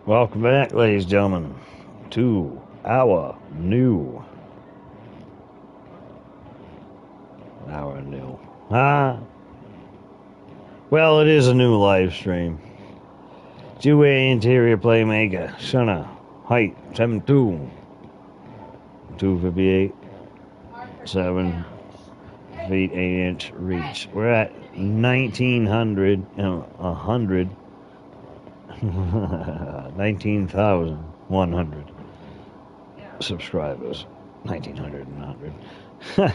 Welcome back, ladies and gentlemen, to our new. Well, it is a new live stream. Two-way interior playmaker, center, height 7'2", 258, 7 feet 8 inch reach. We're at 1,900 and 100. 19,100 subscribers. 1,900 and 100.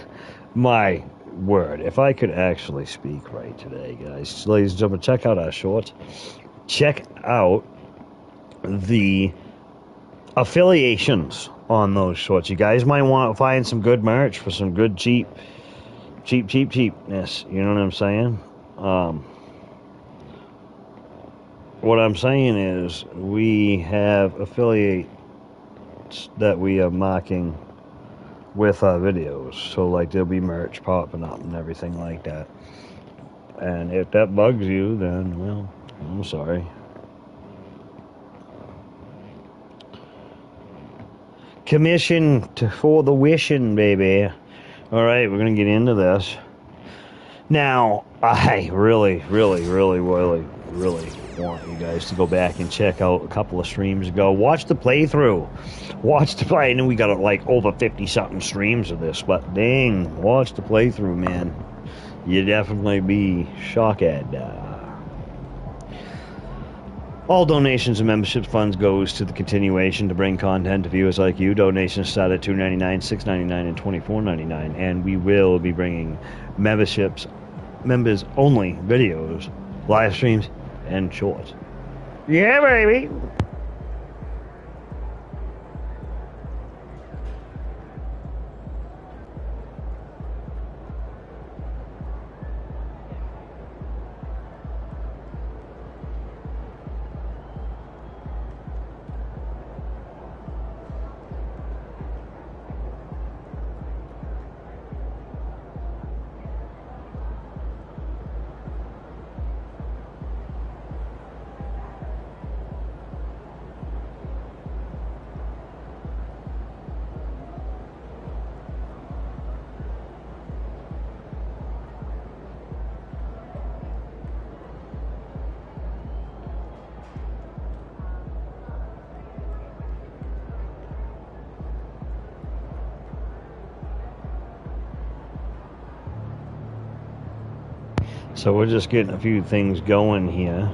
My word, if I could actually speak right today, guys. Ladies and gentlemen, check out our shorts. Check out the affiliations on those shorts. You guys might want to find some good merch for some good cheapness. You know what I'm saying? What I'm saying is we have affiliates that we are marking with our videos. So like there'll be merch popping up and everything like that. And if that bugs you, then, well, I'm sorry. Commission for the wishing, baby. All right, we're going to get into this. Now, I really want you guys to go back and check out a couple of streams ago. Watch the playthrough. Watch the play. I know we got like over 50-something streams of this, but dang, watch the playthrough, man. You'd definitely be shocked. All donations and membership funds goes to the continuation to bring content to viewers like you. Donations start at $2.99, $6.99, and $24.99, and we will be bringing members only videos, live streams, and shorts. Yeah, baby. So we're just getting a few things going here.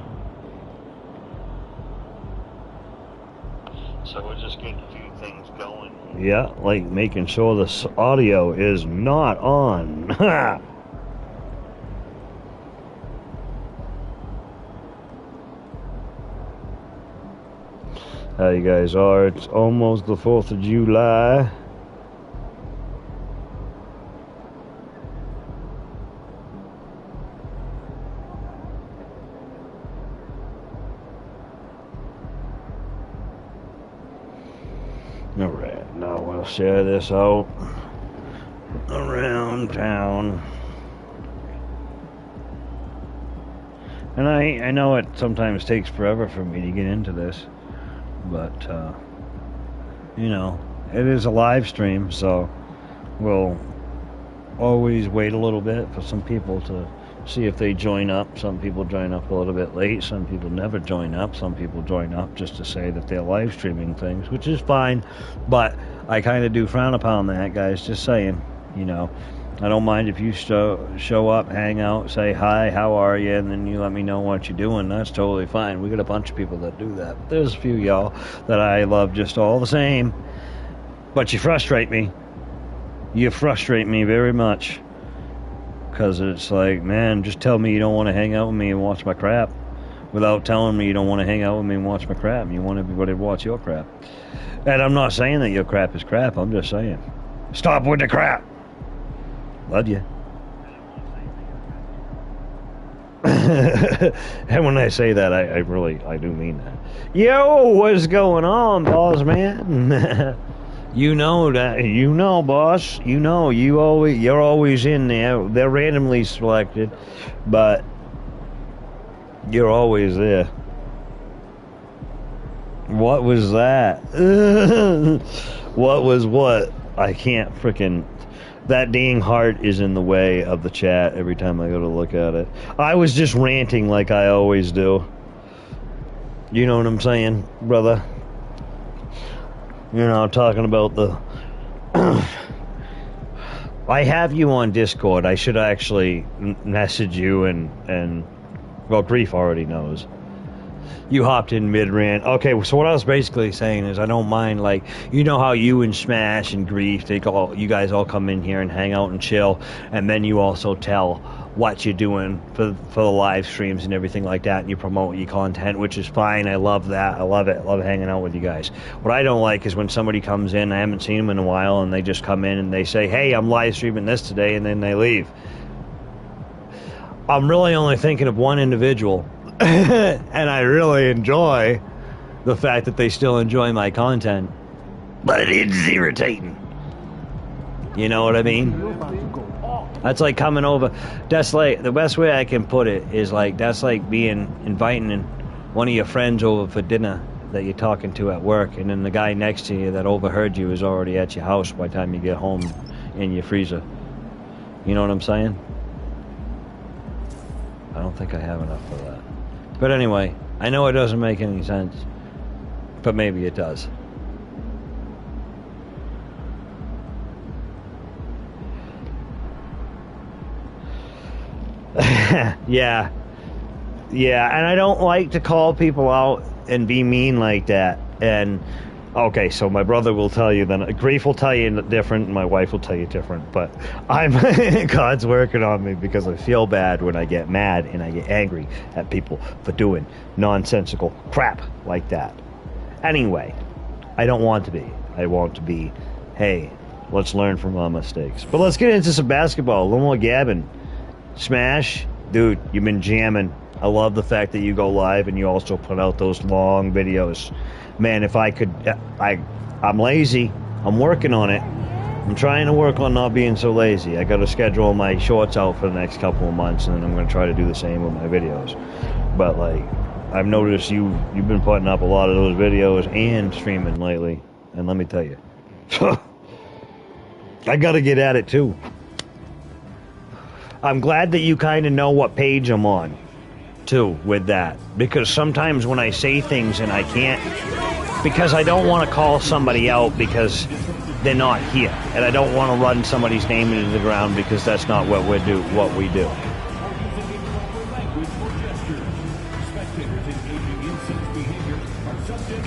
Yeah, like making sure this audio is not on. How you guys are? It's almost the 4th of July. Alright, now we'll share this out around town. And I know it sometimes takes forever for me to get into this, but, you know, it is a live stream, so we'll always wait a little bit for some people to see if they join up. Some people join up a little bit late, some people never join up, some people join up just to say that they're live streaming things, which is fine, but I kind of do frown upon that, guys, just saying. You know, I don't mind if you show up, hang out, say hi, how are you, and then you let me know what you're doing. That's totally fine. We got a bunch of people that do that, but there's a few y'all that I love just all the same, but you frustrate me. You frustrate me very much. Because it's like, man, just tell me you don't want to hang out with me and watch my crap without telling me you don't want to hang out with me and watch my crap and you want everybody to watch your crap. And I'm not saying that your crap is crap. I'm just saying, stop with the crap. Love you. And when I say that, I do mean that. Yo, what's going on, boss man? You know that, boss. You're always in there. They're randomly selected, but you're always there. What was that? What was what? I can't frickin'... That dang heart is in the way of the chat every time I go to look at it. I was just ranting like I always do. You know what I'm saying, brother? You know, talking about the... I have you on Discord. I should actually message you and... Well, Grief already knows. You hopped in mid-rant. Okay, so what I was basically saying is I don't mind, like, you know how you and Smash and Grief, you guys all come in here and hang out and chill, and then you also tell what you're doing for the live streams and everything like that, and you promote your content, which is fine. I love that. I love it. I love hanging out with you guys. What I don't like is when somebody comes in, I haven't seen them in a while, and they just come in and they say, hey, I'm live streaming this today, and then they leave. I'm really only thinking of one individual. And I really enjoy the fact that they still enjoy my content, but it is irritating. You know what I mean? That's like coming over. That's like, the best way I can put it is like, that's like inviting one of your friends over for dinner that you're talking to at work, and then the guy next to you that overheard you is already at your house by the time you get home in your freezer. You know what I'm saying? I don't think I have enough for that. But anyway, I know it doesn't make any sense, but maybe it does. Yeah, and I don't like to call people out and be mean like that. And okay, so my brother will tell you that, Grief will tell you different, and my wife will tell you different, but God's working on me because I feel bad when I get mad and I get angry at people for doing nonsensical crap like that. Anyway, I don't want to be. I want to be, hey, let's learn from our mistakes. But let's get into some basketball, a little more gabbing. Smash, dude, you've been jamming. I love the fact that you go live and you also put out those long videos. Man, if I could, I'm lazy. I'm working on it. I'm trying to work on not being so lazy. I got to schedule my shorts out for the next couple of months, and then I'm going to try to do the same with my videos. But like, I've noticed you've been putting up a lot of those videos and streaming lately, and let me tell you, I got to get at it too. I'm glad that you kind of know what page I'm on too with that, because sometimes when I say things and I can't, because I don't want to call somebody out because they're not here, and I don't want to run somebody's name into the ground because that's not what we do.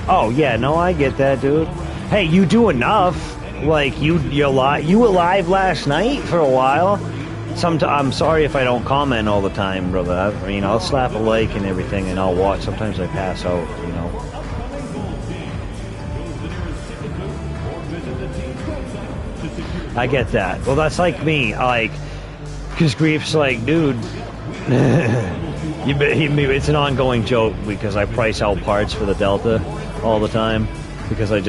Oh yeah, no, I get that, dude. Hey, you do enough. Like you were live last night for a while. I'm sorry if I don't comment all the time, brother. I mean, I'll slap a like and everything, and I'll watch. Sometimes I pass out, you know. I get that. Well, that's like me. Because Grief's like, dude, it's an ongoing joke because I price out parts for the Delta all the time. Because I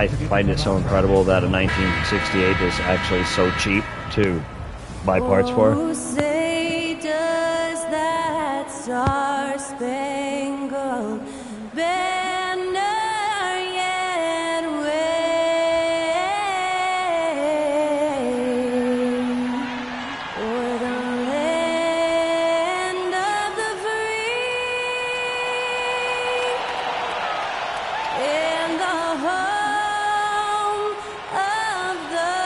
find it so incredible that a 1968 is actually so cheap to buy parts for. Oh, say does that star-spangled banner yet wave o'er the land of the free and the home of the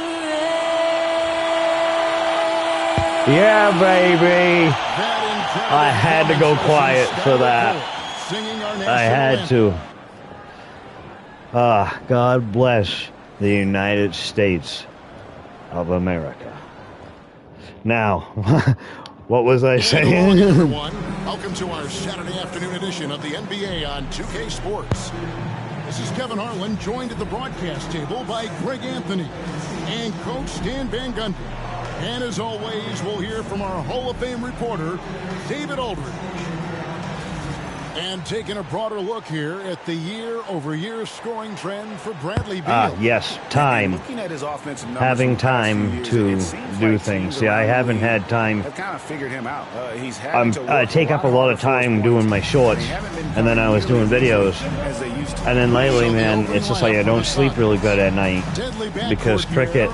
brave. Yeah, baby. I had to go quiet for that. I had to. God bless the United States of America. Now, what was I saying? Hello, everyone. Welcome to our Saturday afternoon edition of the NBA on 2K Sports. This is Kevin Harlan, joined at the broadcast table by Greg Anthony and Coach Stan Van Gundy. And as always, we'll hear from our Hall of Fame reporter, David Aldridge. And taking a broader look here at the year-over-year scoring trend for Bradley Beal. Yes, time. Looking at his offensive numbers Having from the past few time years, to it seems do like things. teams See, I around the haven't league had time. have kind of figured him out. He's having to I work take up a lot of time doing my shorts, and then I was doing videos. as they used to. And then lately, man, it's just like I don't sleep really good at night because Cricket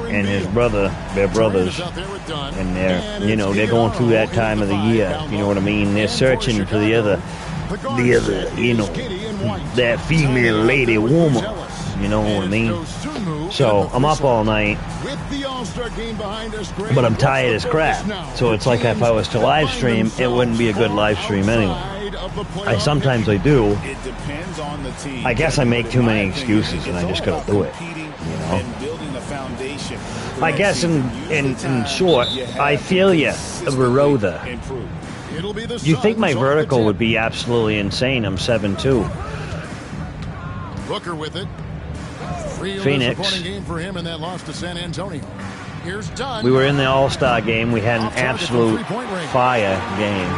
and his brother, they're brothers, and they're, you know, they're going through that time of the year. You know what I mean? They're searching for the other, you know, that female lady woman. You know what I mean? So I'm up all night, but I'm tired as crap. So it's like if I was to live stream, it wouldn't be a good live stream anyway. Sometimes I do. It depends on the team. I guess I make too many excuses, and I just gotta do it. You know. And building the foundation. I guess in short, I feel you, Baroda. You think my vertical would be absolutely insane? I'm 7'2". Booker with it. Phoenix. Disappointing game for him in that loss to San Antonio. Here's Dunn. We were in the All-Star game. We had an absolute fire game.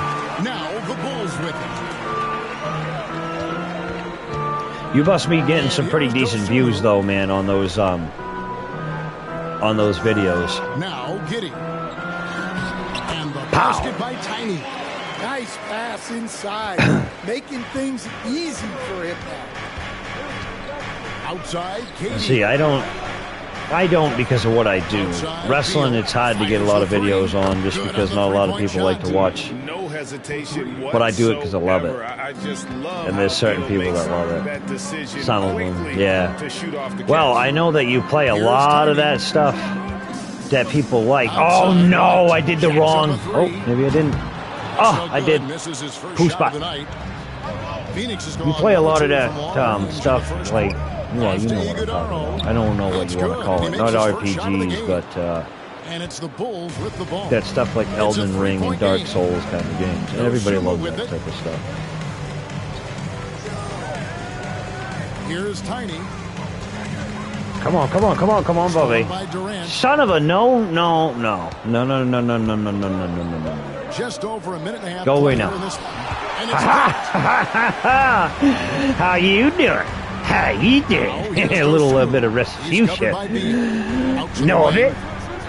Now the Bulls with it. You must be getting some pretty decent views, though, man, on those videos. Now Giddey. And the Pow. basket by Tiny. Nice pass inside, making things easy for him now. Outside, KD. See, I don't because of what I do. Wrestling, it's hard to get a lot of videos on just because not a lot of people like to watch. No hesitation. But I do it because I love it. I just love And there's certain people that love it. Some of them, yeah. Well, I know that you play a lot of that stuff that people like. Oh, no, I did the wrong. Oh, maybe I didn't. Oh, I did. Poo spot. You play a lot of that stuff like, well, you know what I'm talking about. I don't know what you want to call it. Not RPGs, but And it's the Bulls with the ball. that stuff like Elden Ring and Dark Souls kind of games. And everybody loves that type of stuff. Here's Tiny. Come on, Bobby. By Durant. Son of a no. Just over a minute and a half. Go away play now. here in this one. And it's How you doing? How you doing? A little bit of He's covered by restitution. Beal. Out to Know the of lane. it?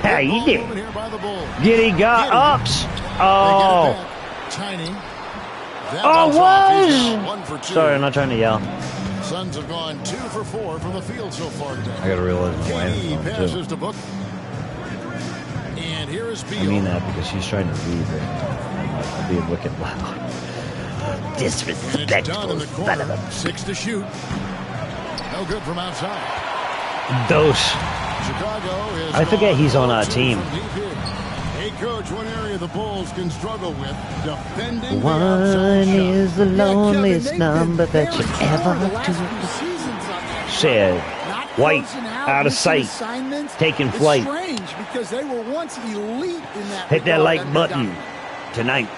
How you Ball doing? movement here by the Bulls. Giddy got ups. They get it Oh. back. Tiny. That Oh, one's off. He's was. now 1 for 2. Sorry, I'm not trying to yell. Suns have gone 2 for 4 from the field so far today. I gotta realize my wife KD is on, passes too. to Book. And here is Beal. I mean that because she's trying to read it. I'm being wicked loud. And it's done in Disrespectful the son of corner. a... 6 to shoot. No good from outside. Dose. Chicago is I forget gone he's on our 0-2 team. from deep here. Hey, Coach, one area the Bulls can struggle with, defending the One outside shot. is the loneliest number that you ever do. Said White out of sight, taking flight. Strange because they were once elite in that. Hit that regard like under button Donovan. tonight.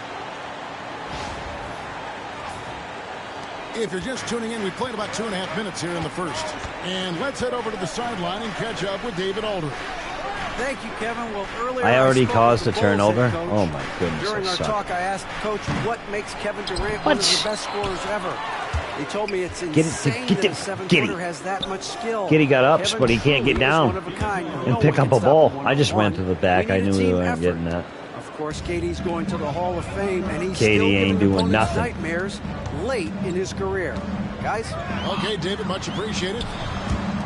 If you're just tuning in, we played about 2.5 minutes here in the first. And let's head over to the sideline and catch up with David Aldridge. Thank you, Kevin. Well, earlier I already spoke caused with a the Bulls turnover. head coach. Oh my goodness, During I our suck. talk, I asked Coach what makes Kevin Durant one of the best scorers ever. He told me it's insane that a 7-footer has that much skill. Giddy got ups, Kevin but he can't get truly is down one of a kind. and No pick one up a can stop ball. him I just one-on-one. ran to the back. We I need a knew we team weren't effort. getting that. Of course, KD's going to the Hall of Fame, and he's KD still ain't giving doing opponents nothing. nightmares late in his career. Guys? Okay, David, much appreciated.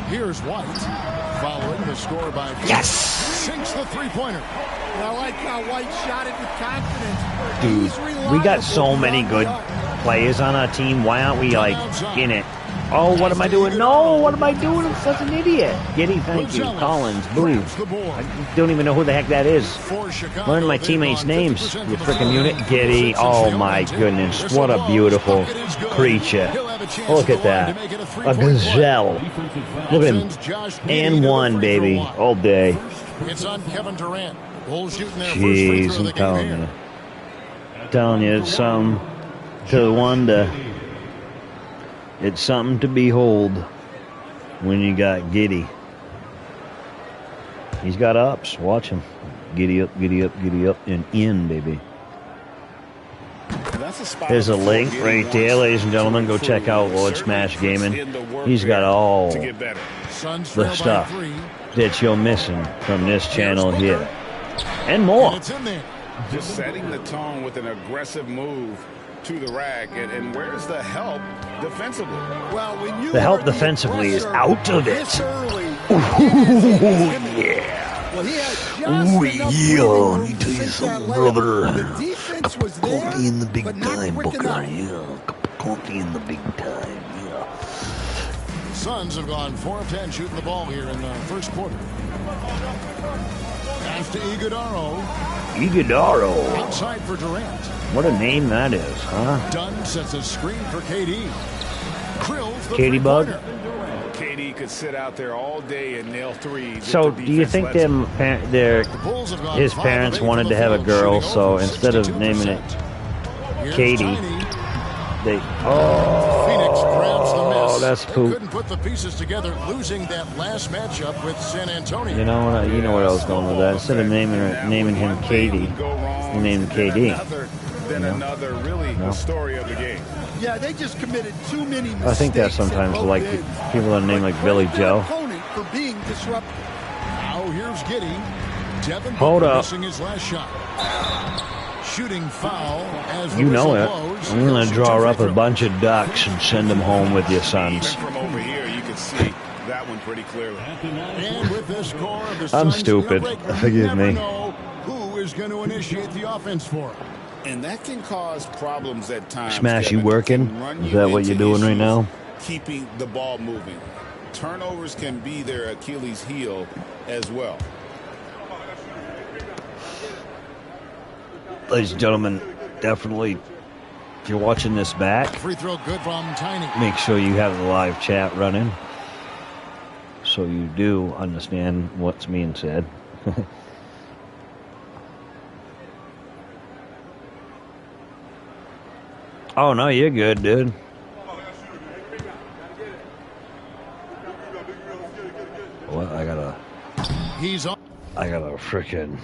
Here's White, following the score by Phoenix. Yes! Sinks the three-pointer. And I like how White shot it with confidence. Dude, He's we got reliable so many beyond good the arc. players on our team. Why aren't we, like, in it? Oh, what am I doing? No, what am I doing? I'm such an idiot. Giddy, thank you. Collins, boo. Grabs the board. I don't even know who the heck that is. For Chicago, Learn my they've teammates' gone names, 50% you from the freaking field. unit. Giddy, oh my goodness, what a beautiful creature. Look at that. A gazelle. Look at him. And one, baby, all day. It's on Kevin Durant. Bulls shooting their first free Jeez, throw of the I'm game telling here. you. Telling you, it's something to wonder. It's something to behold when you got Giddy. He's got ups. Watch him. Giddy up, and in, baby. That's a spot. There's a link right there, ladies and gentlemen. Go check out Lord Smash Gaming. He's got all the stuff that you're missing from this channel here. And more. Just setting the tone with an aggressive move to the rack. And where's the help defensively? Well, when you the help defensively is out of it. Yeah. Well, he had Oh, just enough yeah, room let me to tell you sink that something, layup. brother. The defense was there, Coffee in the big but not time, quick Booker. enough. Yeah, cup of coffee in the big time. Yeah. Suns have gone 4 of 10 shooting the ball here in the first quarter. Pass to Iguodaro. Iguodaro. Outside for Durant. What a name that is, huh? Dunn sets a screen for KD. Krill's the Katie Bug. three-pointer. KD could sit out there all day and nail threes. So, do you think his parents wanted to have a girl, so instead of naming it Katie, they... Phoenix grabs the miss. Oh, that's They poop. couldn't put the pieces together, losing that last matchup with San Antonio. You know what? You know where I was going with that. Instead of naming him Katie, they named him KD. Then another really the story of the game. Yeah, they just committed too many mistakes. I think that sometimes like people that name like Billy Joe. Opponent for being disruptive. Now here's Giddey. Devin Hold Booker up. missing his last shot. Shooting foul as the You know whistle it. blows. I'm going to draw up a bunch of ducks and send them home with your sons. Even from over here, you can see that one pretty clearly. And with this score of the I'm Suns, stupid. you Forgive never me. know who is going to initiate the offense for them. And that can cause problems at times. Smash, Kevin. you working? Can run Is you that what into you're doing right issues now? Keeping the ball moving. Turnovers can be their Achilles heel as well. Ladies and gentlemen, definitely, if you're watching this back, Free throw good from Tiny. make sure you have the live chat running so you do understand what's being said. Oh, no, you're good, dude. What? He's on. I got a frickin'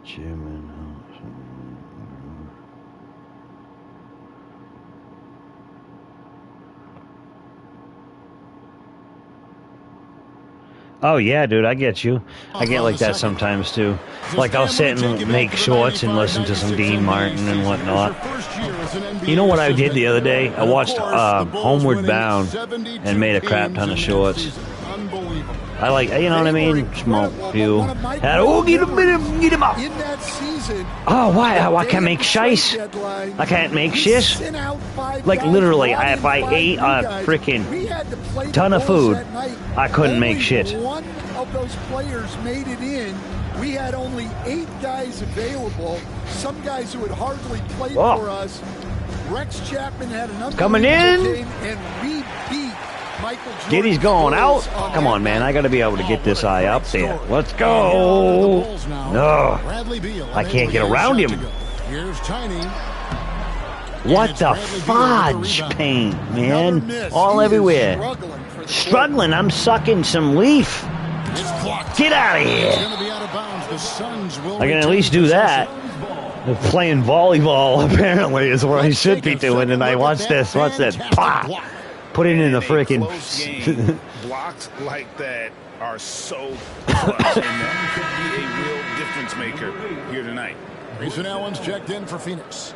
Jim. Oh yeah, dude, I get you. I get like that sometimes too. Like I'll sit and make shorts and listen to some Dean Martin and whatnot. You know what I did the other day? I watched Homeward Bound and made a crap ton of shorts. I like, you know what I mean? Smoke, few. Oh, get him up. In that season, Oh, why? I can't make shice. I can't make shish. Like literally, if I ate a freaking ton of food, I couldn't make shit. One of those players made it in. We had only 8 guys available. Some guys who had hardly played Oh. for us. Rex Chapman had an Coming unbelievable in. game, and we beat Michael Jordan. Giddy's going out. Come on, man. I got to be able to get this eye up there. Let's go. No. I can't get around him. Here's Tiny. What the fudge paint, man? All everywhere. Struggling. I'm sucking some leaf. Get out of here. I can at least do that. They're playing volleyball, apparently, is what I should be doing. And I watch this. Watch this. Pah! Put it in the freaking. Blocks like that are so clutch, and that could be a real difference maker here tonight. Grayson Allen's checked in for Phoenix.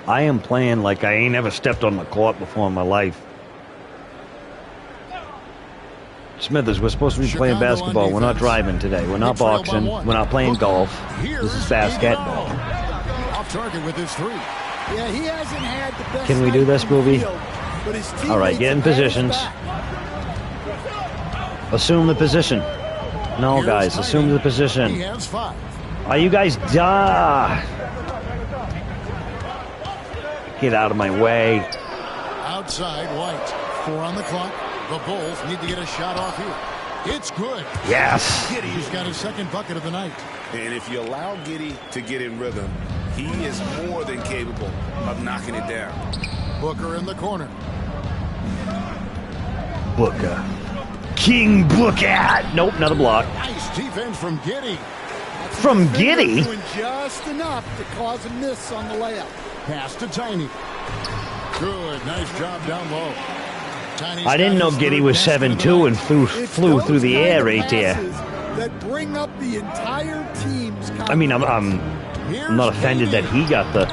I am playing like I ain't ever stepped on the court before in my life. Smithers, we're supposed to be playing basketball. We're not driving today. We're not boxing. We're not playing golf. This is basketball. Off target with his three. Yeah, he hasn't had the best. Can we do this, Booby? All right, get in positions. Assume the position. No, guys, assume the He position. has 5. Are you guys done? Get out of my way. Outside, White. 4 on the clock. The Bulls need to get a shot off here. It's good. Yes. Giddy's got his second bucket of the night. And if you allow Giddey to get in rhythm, he is more than capable of knocking it down. Booker in the corner. Booker. King Booker. Nope, not a block. Nice defense from Giddey. From Giddy? Doing just enough to cause a miss on the layup. Pass to Tiny. Good, nice job down low. Tiny's I didn't got know his Giddy third was basket of the 7'2" night. and flew through the air right there. That bring up the entire team's I mean, I'm not offended that he got the...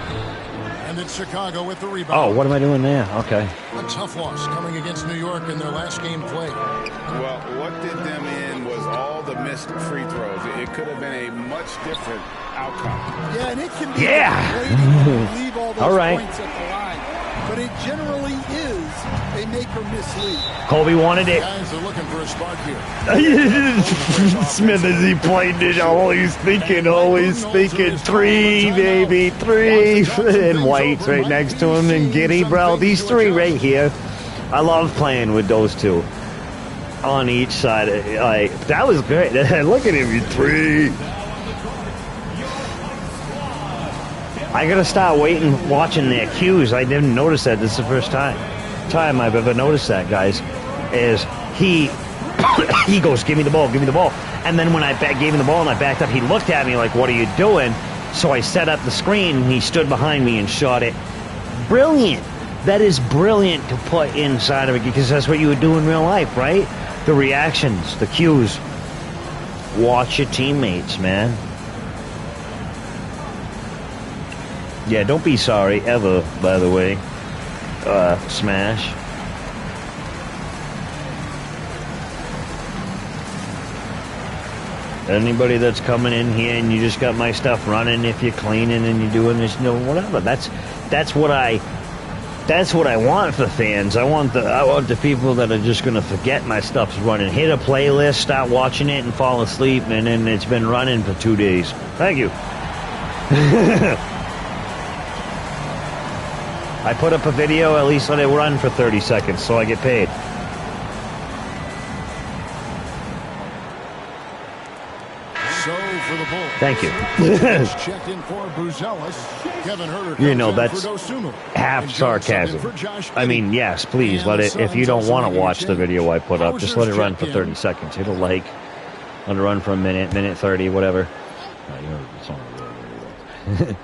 And it's Chicago with the rebound. Oh, what am I doing there? Okay. A tough loss coming against New York in their last game played. Well, what did them in was all the missed free throws. It could have been a much different outcome. Yeah, and it can be Yeah. to leave all those All right. points at the line. But it generally is a make or miss lead. Colby wanted it. Guys are looking for a spark here. Smithers, he played it. Always thinking. 3, baby, 3. And White's right next to him, and Giddy, bro. These 3 right here. I love playing with those 2 on each side. Like, that was great. Look at him, 3. I gotta start watching their cues. I didn't notice that. This is the first time I've ever noticed that, guys. Is he goes, give me the ball, and then when I gave him the ball and I backed up, he looked at me like, what are you doing? So I set up the screen and he stood behind me and shot it. Brilliant. That is brilliant to put inside of it, because that's what you would do in real life, right? The reactions, the cues. Watch your teammates, man. Yeah, don't be sorry ever, by the way. Smash. Anybody that's coming in here and you just got my stuff running, if you're cleaning and you're doing this, whatever. That's what I want for fans. I want the people that are just gonna forget my stuff's running. Hit a playlist, start watching it, and fall asleep, and then it's been running for 2 days. Thank you. I put up a video, at least let it run for 30 seconds so I get paid. So for the Bulls. Thank you. Checked in for Buzelis. Kevin Herter You know, comes in that's for Dosunmu. half And Jones sarcasm. subbed in for Josh I mean, Giddey. yes, please And let the it. If you Suns don't want also to watch the change. video I put up, just let it Hauser's run for checked 30 in. seconds. It'll let it run for a minute, minute 30, whatever. It's only really-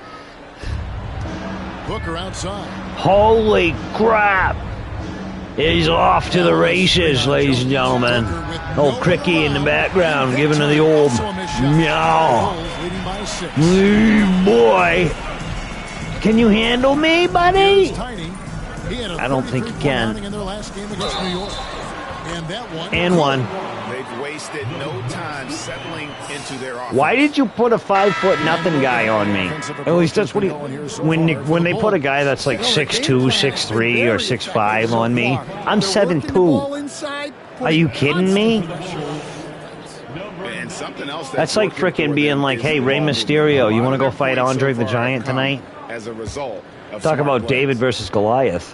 Booker outside. Holy crap! He's off to the races, ladies and gentlemen. Old Cricky in the background giving her the old meow. Leading by 6. Boy, can you handle me, buddy? Here's Tiny. He had a I don't think he 33-point can. outing in their last game against New York. And that one. And one. They've wasted no time settling into their offense. Why did you put a 5'0" guy on me? At least that's what he. When they put a guy that's like 6'2", 6'3", or 6'5" on me, I'm 7'2". Are you kidding me? And something else That's like frickin' being like, hey, Rey Mysterio, you want to go fight Andre the Giant tonight? As a result of Talk smart about plays. David versus Goliath.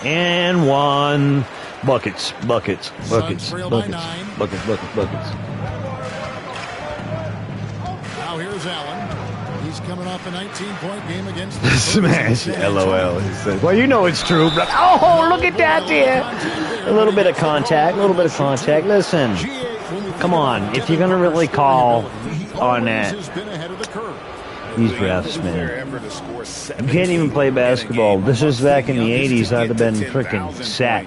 And one. Buckets. Suns trail by 9. Buckets. Now here's Allen. He's coming off a 19-point game against the Smash. LOL. He said. Well, you know it's true. But, oh, look at that there. A little bit of contact. Listen. Come on. If you're going to really call on that. These refs, man. You can't even play basketball. This is back in the 80s. I'd have been freaking set.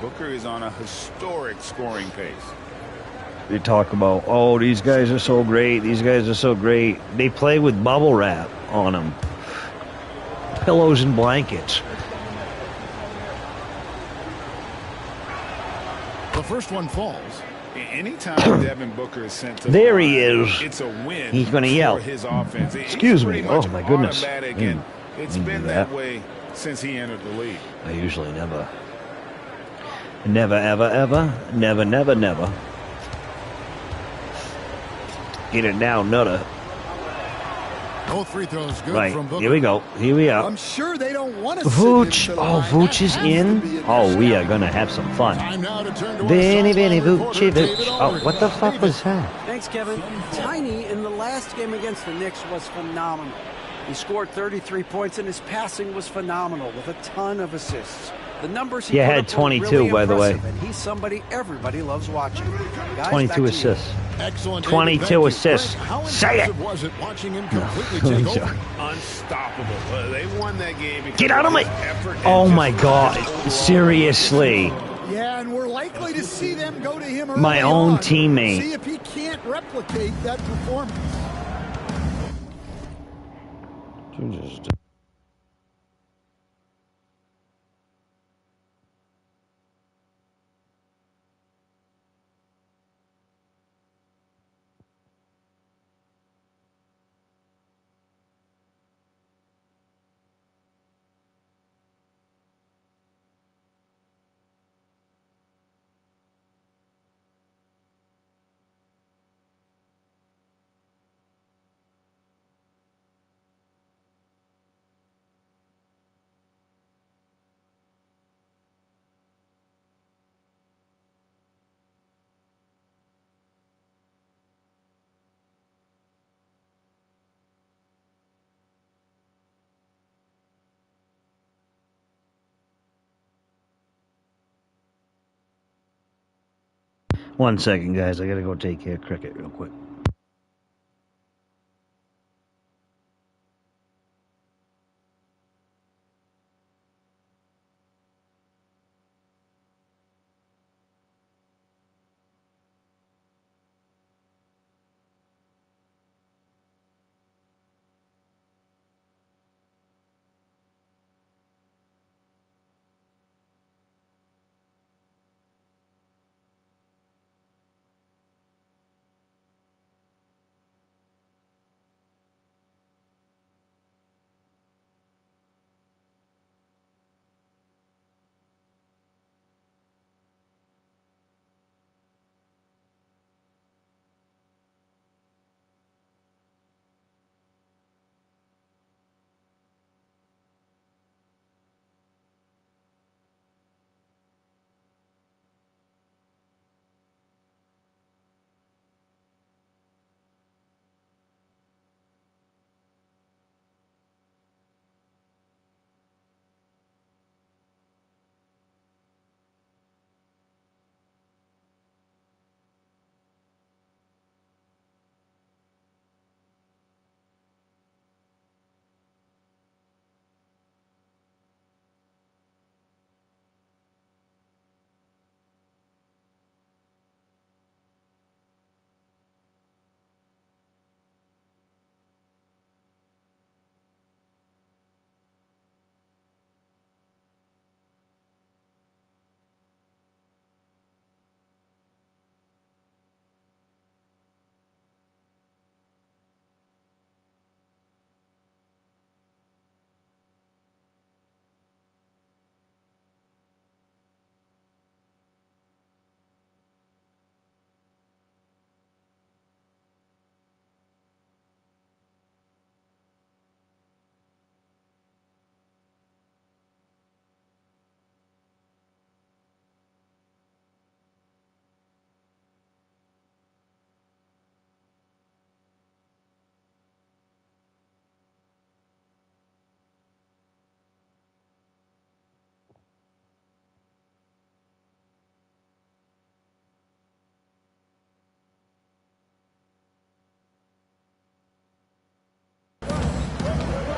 Booker is on a historic scoring pace. They talk about, oh, these guys are so great. They play with bubble wrap on them. Pillows and blankets. The first one falls. Anytime Devin Booker is sent to There the he line, is. It's a win. He's gonna yell. For his offense. Excuse It's me. pretty Oh, much my goodness. automatic, and it's Didn't been do that that. way since he entered the league. I usually never. Never, ever. Never. Get it down, nutter. Both free throws good Right. from Booker. Here we go. Here we are. I'm sure they don't want to Vooch. Oh, Vooch is in. Oh, we are going to have some fun. Time now to turn to our Vinny, sideline reporter, David Vucevic. Oh, Aldridge. what the fuck David. was that? Thanks, Kevin. Tiny in the last game against the Knicks was phenomenal. He scored 33 points and his passing was phenomenal with a ton of assists. The numbers he Yeah, put had up 22, were really by the way. impressive, and he's somebody everybody loves watching. Guys, 22 back assists. Excellent. 22 assists. Greg, how Say it. impressive was it watching him completely take over? Unstoppable. They won that game because Get out of my... effort and Oh, just my God. overall- Seriously. Yeah, and we're likely to see them go to him early My own on. teammate. See if he can't replicate that performance. One second, guys. I gotta go take care of cricket real quick.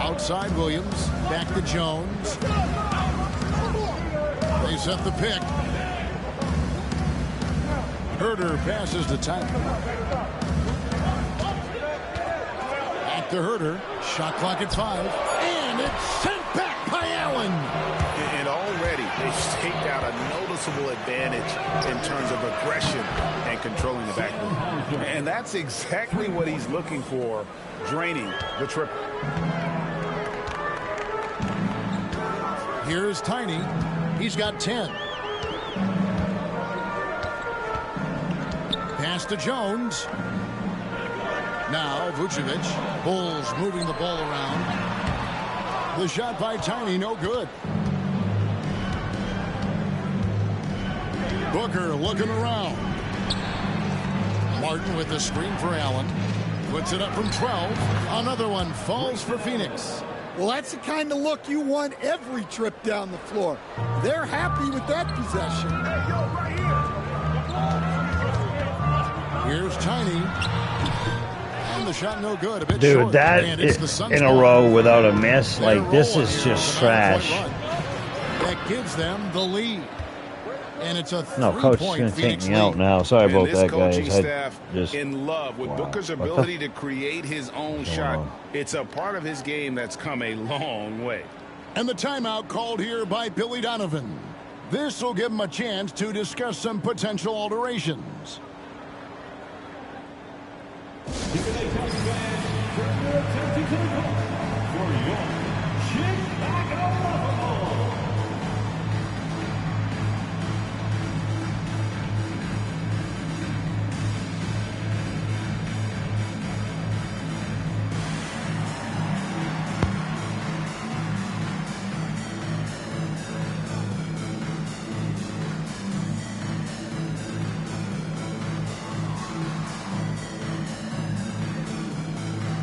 Outside Williams, back to Jones. They set the pick. Herder passes to Tyler. Back to Herder. Shot clock at 5. And it's sent back by Allen. And already they've staked out a noticeable advantage in terms of aggression and controlling the backboard. And that's exactly what he's looking for, draining the triple. Here's Tiny. He's got 10. Pass to Jones. Now Vucevic. Bulls moving the ball around. The shot by Tiny, no good. Booker looking around. Martin with the screen for Allen. Puts it up from 12. Another one falls for Phoenix. Well, that's the kind of look you want every trip down the floor. They're happy with that possession. Here's Tiny. And the shot no good. A bit Dude, short. that And it's the Suns' in a ball. row without a miss, They're like this rolling is here just with a 9-point trash. run. That gives them the lead. And it's a No, coach is three-point going to take Phoenix me out lead. now. Sorry And about this that, coaching guys. staff just in love with wow. Booker's What the- ability to create his own shot. on? It's a part of his game that's come a long way. And the timeout called here by Billy Donovan. This will give him a chance to discuss some potential alterations.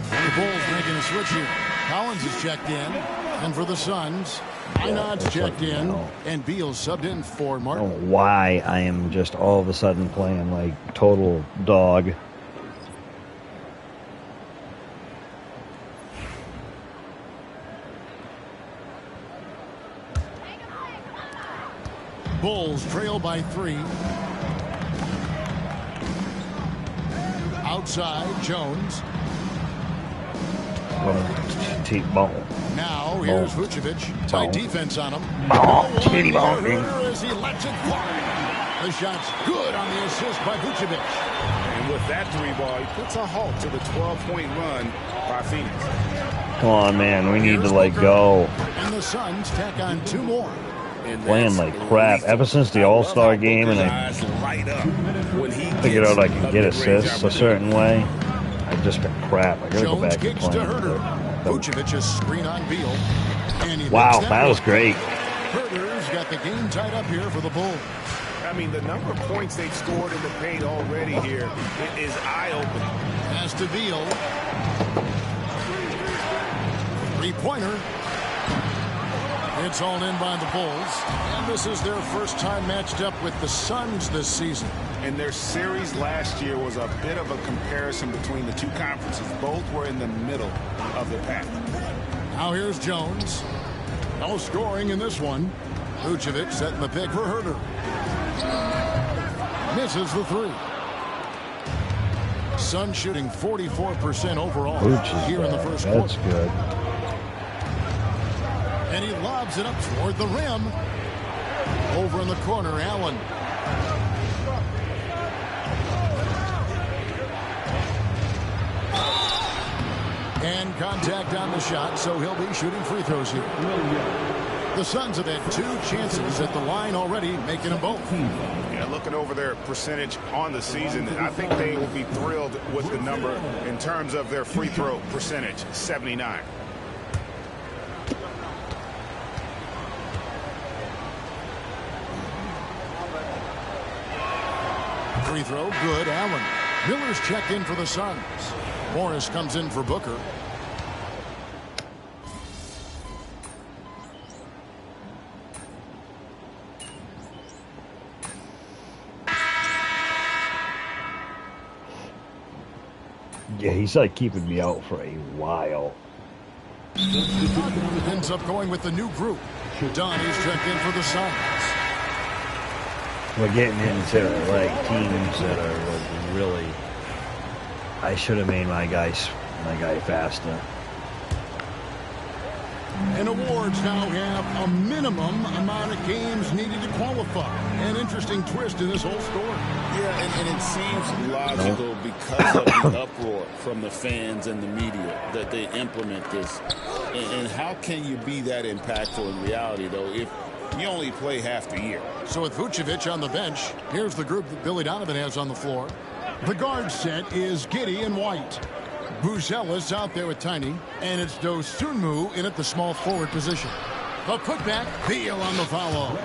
The Bulls making a switch here. Collins is checked in. And for the Suns, Inod's checked in. And Beal's subbed in for I Martin. don't know why I am just all of a sudden playing like total dog. Bulls trail by 3. Outside, Jones. T-ball. Now, here's Vucevic. Tight defense on him. Ball. Titty ball. As he lets it fly. The shot's good on the assist by Vucevic. And with that 3-ball, he puts a halt to the 12-point run by Phoenix. Come on, man. We need Here's to, like, Booker. go. And the Suns tack on 2 more. And Playing that's like crap lethal. ever since the I love All-Star how game, and Booker's I eyes light up when he figured gets out I could a get mid-range assists a opportunity. certain way. I've just been crap. I gotta go Jones back to kicks to playing. Herter. Vucevic's screen on Beal. And he Wow, makes that was work. great. Herter's got the game tied up here for the Bulls. I mean, the number of points they've scored in the paint already here is eye-opening. Pass to Beal. 3-pointer. It's all in by the Bulls. And this is their first time matched up with the Suns this season. And their series last year was a bit of a comparison between the two conferences. Both were in the middle of the pack. Now here's Jones. No scoring in this one. Vucevic setting the pick for Herter. Misses the 3. Suns shooting 44% overall Booch is here in the bad. first That's quarter. good. And he lobs it up toward the rim. Over in the corner, Allen. And contact on the shot, so he'll be shooting free throws here. The Suns have had 2 chances at the line already, making them both. Yeah, looking over their percentage on the season, I think they will be thrilled with the number in terms of their free throw percentage, 79. Free throw, good. Allen. Miller's checked in for the Suns. Morris comes in for Booker. Yeah, he's like keeping me out for a while. Ends up going with the new group. Dunn is checked in for the Suns. We're getting into like teams that are like really. I should have made my guy faster. And awards now have a minimum amount of games needed to qualify. An interesting twist in this whole story. Yeah, and it seems logical because of the uproar from the fans and the media that they implement this. And how can you be that impactful in reality, though, if you only play half the year? So with Vucevic on the bench, here's the group that Billy Donovan has on the floor. The guard set is Giddey and White. Buzella's out there with Tiny, and it's Dosunmu in at the small forward position. The putback, Beal on the follow.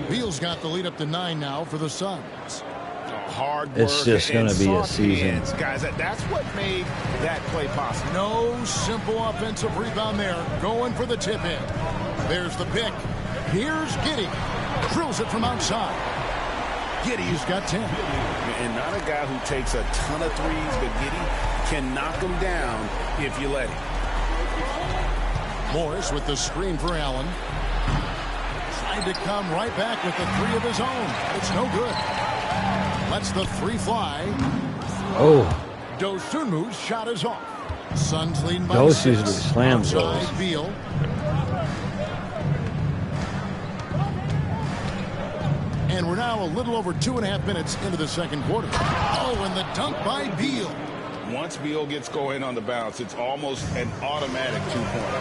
Beal's got the lead up to 9 now for the Suns. hard work. It's just going to be a season. Hands, guys, that's what made that play possible. No simple offensive rebound there. Going for the tip in. There's the pick. Here's Giddey. Drills it from outside. Giddey's got 10. And not a guy who takes a ton of threes, but Giddey can knock them down if you let him. Morris with the screen for Allen. Trying to come right back with the three of his own. It's no good. Lets the three fly. Oh. Dosunmu's shot is off. Suns leading by Those 6. usually slams Outside those. Beal. And we're now a little over 2.5 minutes into the second quarter. Oh, and the dunk by Beal. Once Beal gets going on the bounce, it's almost an automatic 2-point.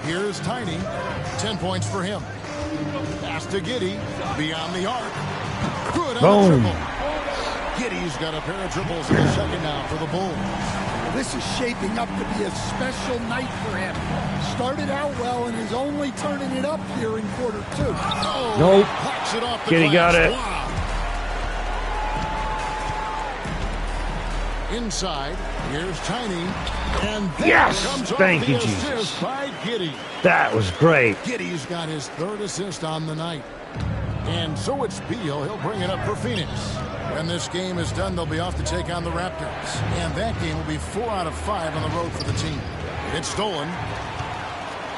Here's Tiny. 10 points for him. Pass to Giddey. Beyond the arc. Good on the triple. Giddey's got a pair of triples in the second now for the Bulls. This is shaping up to be a special night for him. Started out well and is only turning it up here in quarter 2. Oh, Nope. Hawks it off the Giddey glass. got it. Wow. Inside, here's Tiny. And Yes! comes off Thank the you, assist Jesus. by Giddey. That was great. Giddey's got his 3rd assist on the night. And so it's Beal. He'll bring it up for Phoenix. When this game is done, they'll be off to take on the Raptors. And that game will be 4 out of 5 on the road for the team. It's stolen.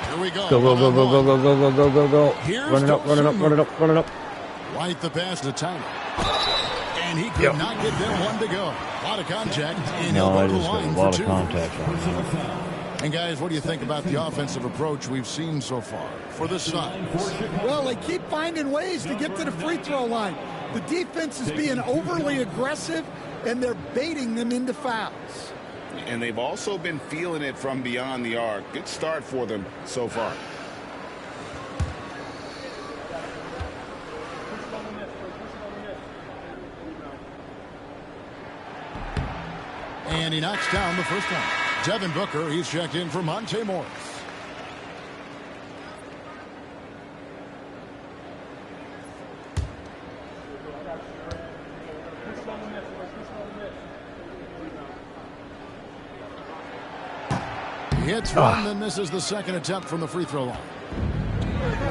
Here we go. Go, go, go, go, go, go, go, go, go, go, go. Here's Run it up, run it up, run it up, run it up. White the pass to Tiny. And he could not get there. 1 to go. A lot of contact. And No, he'll I go to the just got line a for lot 2. of contact. And guys, what do you think about the offensive approach we've seen so far for the Suns? Well, they keep finding ways to get to the free throw line. The defense is being overly aggressive, and they're baiting them into fouls. And they've also been feeling it from beyond the arc. Good start for them so far. And he knocks down the first one. Devin Booker, he's checked in for Monte Morris. He hits one, then misses the second attempt from the free throw line.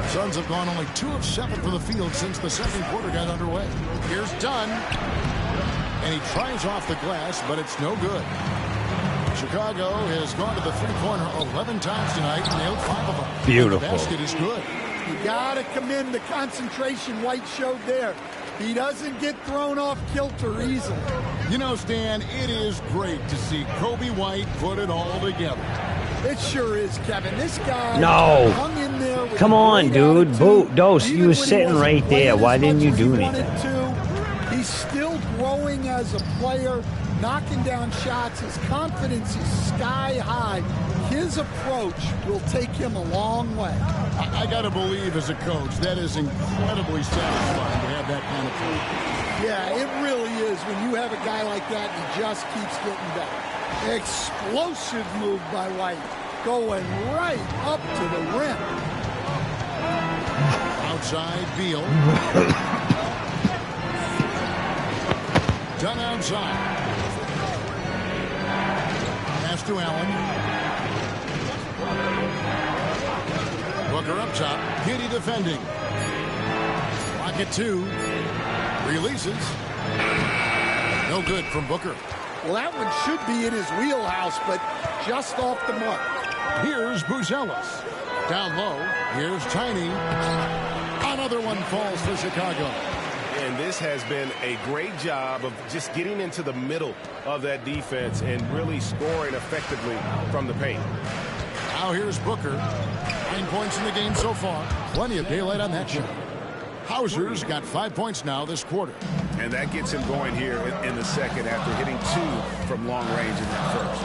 Suns have gone only 2 of 7 from the field since the second quarter got underway. Here's Dunn. And he tries off the glass, but it's no good. Chicago has gone to the three-pointer 11 times tonight and nailed 5 of them. Beautiful. And the basket is good. You got to commend the concentration White showed there. He doesn't get thrown off kilter easily. You know, Stan, it is great to see Kobe White put it all together. It sure is, Kevin. This guy No. hung in there with Come on, great dude. attitude. Dose, Even you was when he sitting wasn't right there. playing Why as didn't much you as he do wanted anything? to. He's still growing as a player, knocking down shots. His confidence is sky high. His approach will take him a long way. I got to believe as a coach, that is incredibly satisfying to have that kind of play. Yeah, it really is when you have a guy like that and he just keeps getting better. Explosive move by White, going right up to the rim. Outside, Beal. Done outside. Pass to Allen. Booker up top. Giddey defending. Pocket 2. Releases. No good from Booker. Well, that one should be in his wheelhouse, but just off the mark. Here's Buzelis. Down low. Here's Tiny. Another one falls for Chicago. And this has been a great job of just getting into the middle of that defense and really scoring effectively from the paint. Now here's Booker. 9 points in the game so far. Plenty of daylight on that shot. Hauser's got 5 points now this quarter. And that gets him going here in the second after hitting 2 from long range in that first.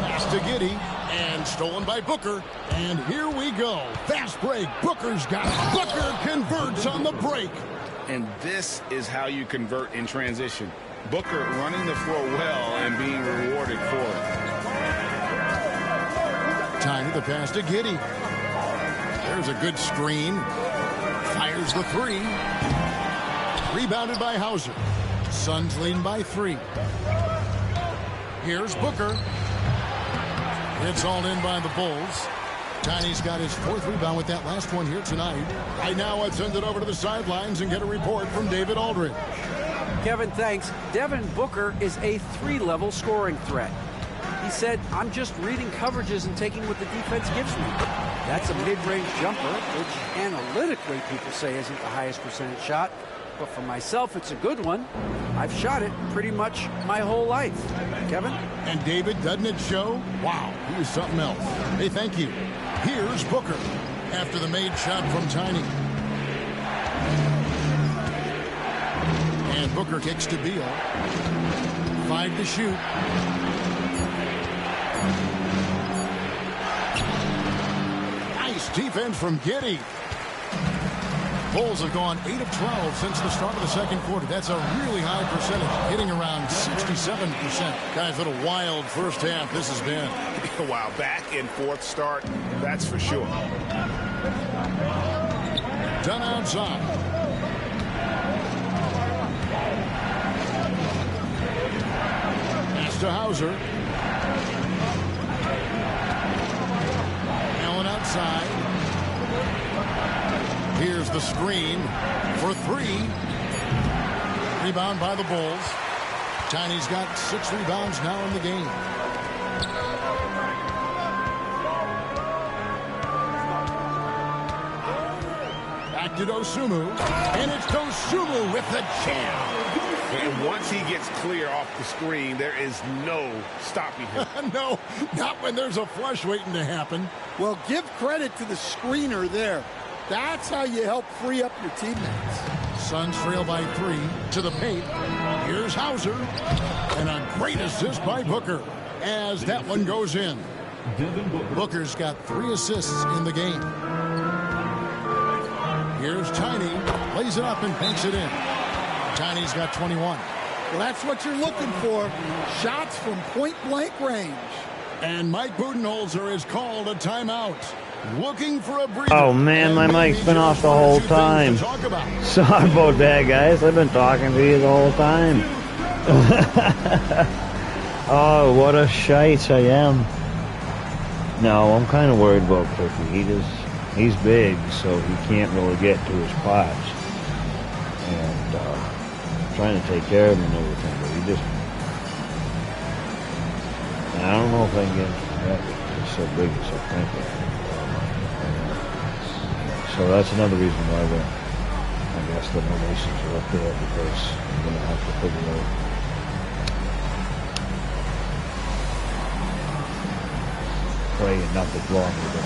Pass to Giddey. And stolen by Booker. And here we go. Fast break. Booker's got it. Booker converts on the break. And this is how you convert in transition. Booker running the floor well and being rewarded for it. Tiny the pass to Giddey. There's a good screen. Fires the three. Rebounded by Hauser. Suns leading by 3. Here's Booker. It's all in by the Bulls. Tiny's got his 4th rebound with that last one here tonight. Right now, let's send it over to the sidelines and get a report from David Aldridge. Kevin, thanks. Devin Booker is a 3-level scoring threat. He said, I'm just reading coverages and taking what the defense gives me. That's a mid-range jumper, which analytically people say isn't the highest percentage shot. But for myself, it's a good one. I've shot it pretty much my whole life. Kevin? And David, doesn't it show? Wow, he was something else. Hey, thank you. Here's Booker after the made shot from Tiny. And Booker kicks to Beal. 5 to shoot. Nice defense from Giddey. Bulls have gone 8 of 12 since the start of the second quarter. That's a really high percentage, hitting around 67%. Guys, what a wild first half this has been. Wow, back and forth start, that's for sure. Done outside. Pass to Hauser. Allen outside. Here's the screen for 3. Rebound by the Bulls. Tiny's got 6 rebounds now in the game. Back to Dosunmu. And it's Dosunmu with the jam. And once he gets clear off the screen, there is no stopping him. No, not when there's a flush waiting to happen. Well, give credit to the screener there. That's how you help free up your teammates. Suns trail by 3 to the paint. Here's Hauser. And a great assist by Booker as that one goes in. Booker's got 3 assists in the game. Here's Tiny. Lays it up and banks it in. Tiny's got 21. Well, that's what you're looking for. Shots from point-blank range. And Mike Budenholzer has called a timeout. Looking for a breather. Oh man, my mic's been off the whole time. Sorry about that, guys. I've been talking to you the whole time. Oh, what a shite I am. No, I'm kind of worried about Cookie. He's big, so he can't really get to his spots. And trying to take care of him and everything, but he just... I don't know if I can get him. He's so big and so thinking. So that's another reason why I guess the nominations are up there, because I'm going to have to figure out playing nothing wrong with him.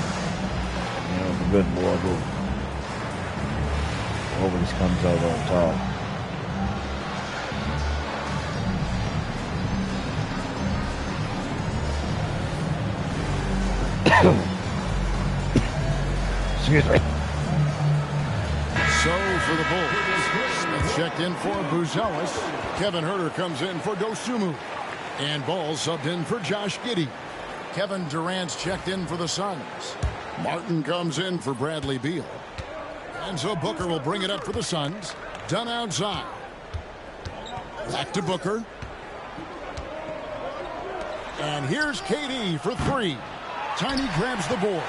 You know, the good boy who always comes out on top. Excuse me. So for the Bulls, Smith checked in for Buzelis. Kevin Huerter comes in for Dosunmu. And Ball subbed in for Josh Giddey. Kevin Durant's checked in for the Suns. Martin comes in for Bradley Beal. And so Booker will bring it up for the Suns. Done outside. Back to Booker. And here's KD for 3. Tiny grabs the board.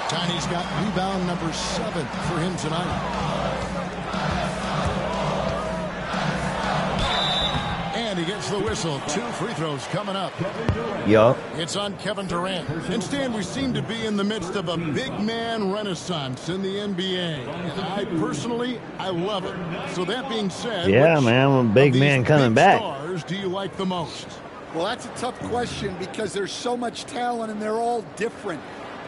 Tiny's got rebound number 7 for him tonight. And he gets the whistle. 2 free throws coming up. Yup. It's on Kevin Durant. And Stan, we seem to be in the midst of a big man renaissance in the NBA. And I personally love it. So that being said, yeah, man, I'm a big man coming back. Stars do you like the most? Well, that's a tough question because there's so much talent and they're all different.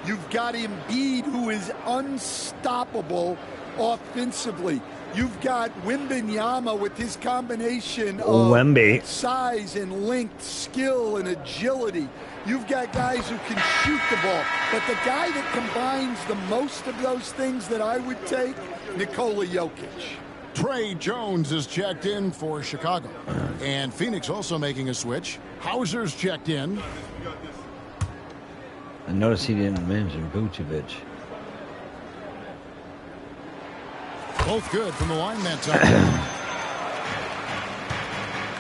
You've got Embiid, who is unstoppable offensively. You've got Wembanyama with his combination of size and length, skill and agility. You've got guys who can shoot the ball. But the guy that combines the most of those things that I would take, Nikola Jokic. Trey Jones is checked in for Chicago. And Phoenix also making a switch. Hauser's checked in. I noticed he didn't mention Vucevic. Both good from the line that time.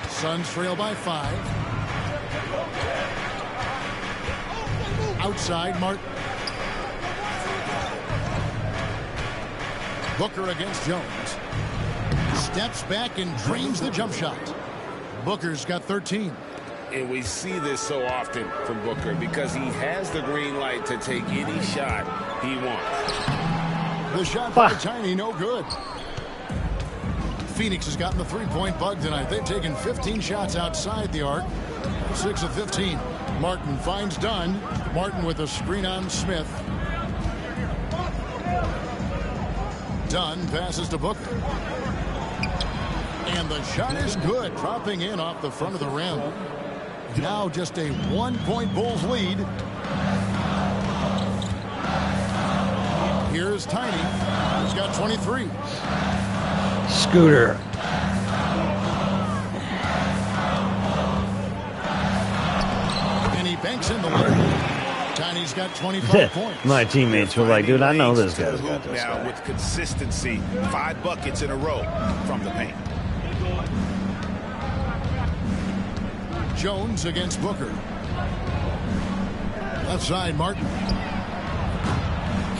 Suns trail by 5. Outside, Martin. Booker against Jones. Steps back and drains the jump shot. Booker's got 13. And we see this so often from Booker because he has the green light to take any shot he wants. The shot by Tiny, no good. Phoenix has gotten the three-point bug tonight. They've taken 15 shots outside the arc. 6 of 15. Martin finds Dunn. Martin with a screen on Smith. Dunn passes to Booker. And the shot is good, dropping in off the front of the rim. Now just a 1-point Bulls lead. Here's Tiny. He's got 23. Scooter. And he banks in the lead. Tiny's got 25 points. My teammates were like, dude, I know this To the guy's got hoop this now guy. with consistency. 5 buckets in a row from the paint. Jones against Booker. Left side, Martin.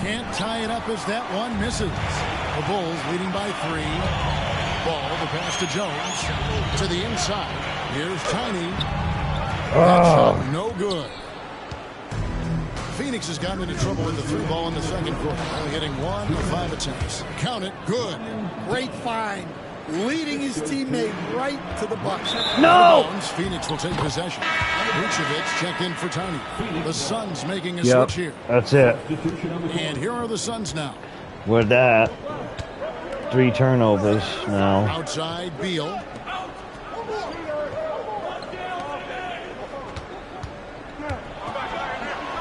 Can't tie it up as that one misses. The Bulls leading by 3. Ball, the pass to Jones. To the inside. Here's Tiny. That shot, no good. Phoenix has gotten into trouble with the 3 ball in the second quarter. Only hitting 1 of 5 attempts. Count it, good. Great find. Leading his teammate right to the bucket. No! Phoenix will take possession. Vucevic checked in for Tiny. The Suns making a Yep, switch here. that's it. And here are the Suns now. With that, 3 turnovers now. Outside, Beal.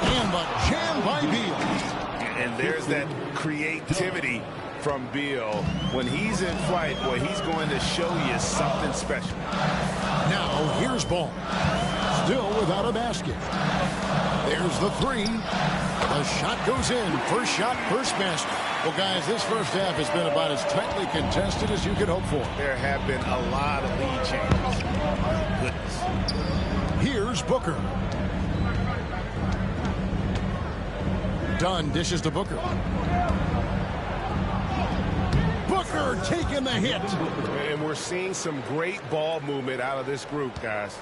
And the jam by Beal. And there's that creativity from Beal. When he's in flight, boy, he's going to show you something special. Now, here's Ball. Still without a basket. There's the 3. The shot goes in. First shot, first basket. Well, guys, this first half has been about as tightly contested as you could hope for. There have been a lot of lead changes. My goodness. Here's Booker. Dunn dishes to Booker. Booker taking the hit. And we're seeing some great ball movement out of this group, guys.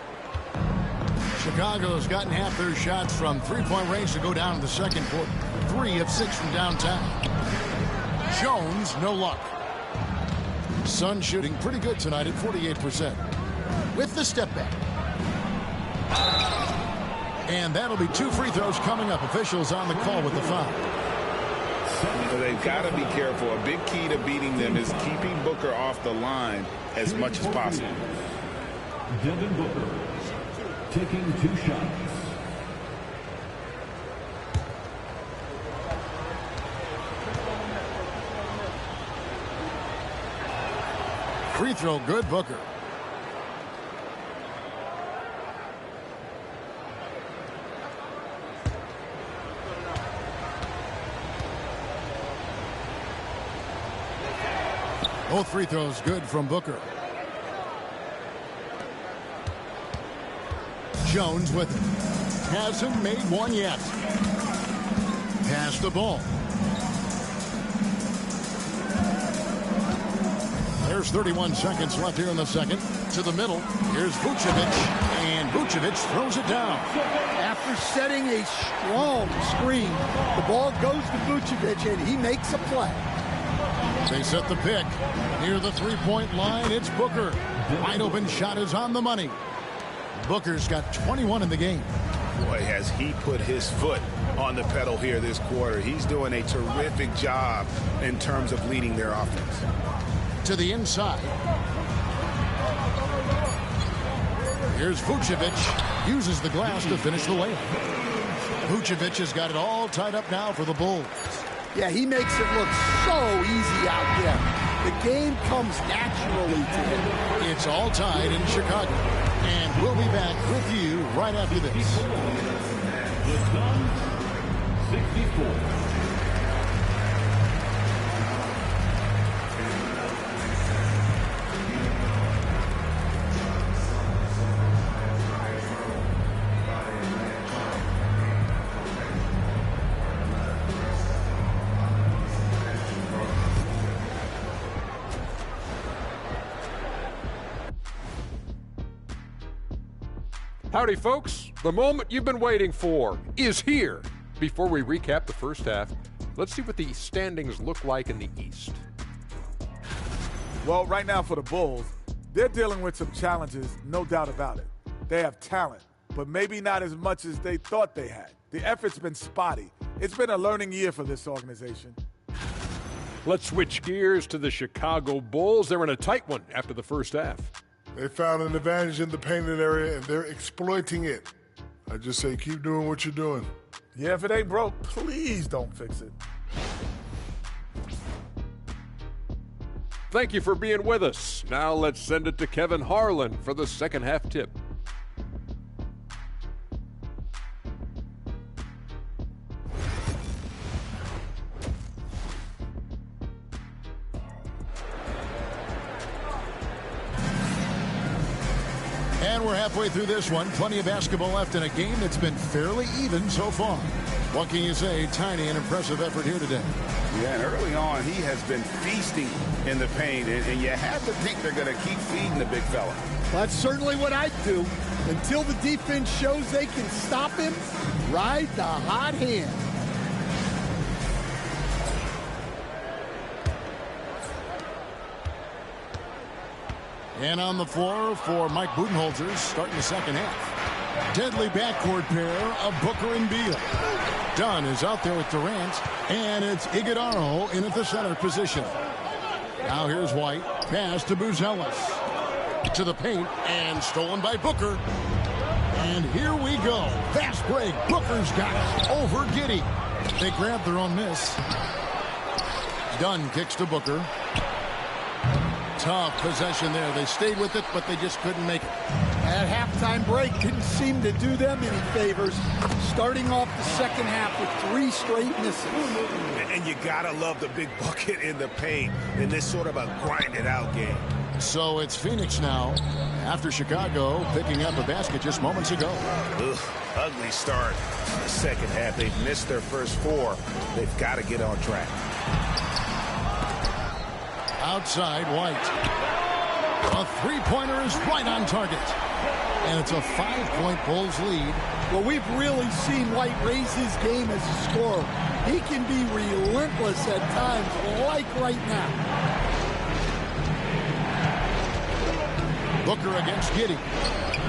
Chicago's gotten half their shots from three-point range to go down in the second quarter. 3 of 6 from downtown. Jones, no luck. Sun shooting pretty good tonight at 48%. With the step back. And that'll be 2 free throws coming up. Officials on the call with the foul. So they've got to be careful. A big key to beating them is keeping Booker off the line as much as possible. Devin Booker taking 2 shots. Free throw good, Booker. Both free throws good from Booker. Jones with it. Hasn't made one yet. Pass the ball. There's 31 seconds left here in the second. To the middle. Here's Vucevic. And Vucevic throws it down. After setting a strong screen, the ball goes to Vucevic, and he makes a play. They set the pick. Near the three-point line, it's Booker. Wide open shot is on the money. Booker's got 21 in the game. Boy, has he put his foot on the pedal here this quarter. He's doing a terrific job in terms of leading their offense. To the inside. Here's Vucevic. Uses the glass to finish the layup. Vucevic has got it all tied up now for the Bulls. Yeah, he makes it look so easy out there. The game comes naturally to him. It's all tied in Chicago. And we'll be back with you right after this. The Suns, 64. Howdy, folks. The moment you've been waiting for is here. Before we recap the first half, let's see what the standings look like in the East. Well, right now for the Bulls, they're dealing with some challenges, no doubt about it. They have talent, but maybe not as much as they thought they had. The effort's been spotty. It's been a learning year for this organization. Let's switch gears to the Chicago Bulls. They're in a tight one after the first half. They found an advantage in the painted area, and they're exploiting it. I just say keep doing what you're doing. Yeah, if it ain't broke, please don't fix it. Thank you for being with us. Now let's send it to Kevin Harlan for the second half tip. And we're halfway through this one. Plenty of basketball left in a game that's been fairly even so far. What can you say? Tiny and impressive effort here today. Yeah, and early on, he has been feasting in the paint, and you have to think they're going to keep feeding the big fella. That's certainly what I'd do. Until the defense shows they can stop him, ride the hot hand. And on the floor for Mike Budenholzer, starting the second half. Deadly backcourt pair of Booker and Beal. Dunn is out there with Durant, and it's Iguodala in at the center position. Now here's White, pass to Buzelis. To the paint, and stolen by Booker. And here we go. Fast break. Booker's got it over Giddey. They grab their own miss. Dunn kicks to Booker. Tough possession there. They stayed with it, but they just couldn't make it. That halftime break didn't seem to do them any favors. Starting off the second half with 3 straight misses. And you gotta love the big bucket in the paint in this sort of a grinded-out game. So it's Phoenix now, after Chicago picking up a basket just moments ago. Ugh, ugly start to the second half. They've missed their first 4. They've got to get on track. Outside, White. A three-pointer is right on target. And it's a 5-point Bulls lead. Well, we've really seen White raise his game as a scorer. He can be relentless at times, like right now. Booker against Giddey.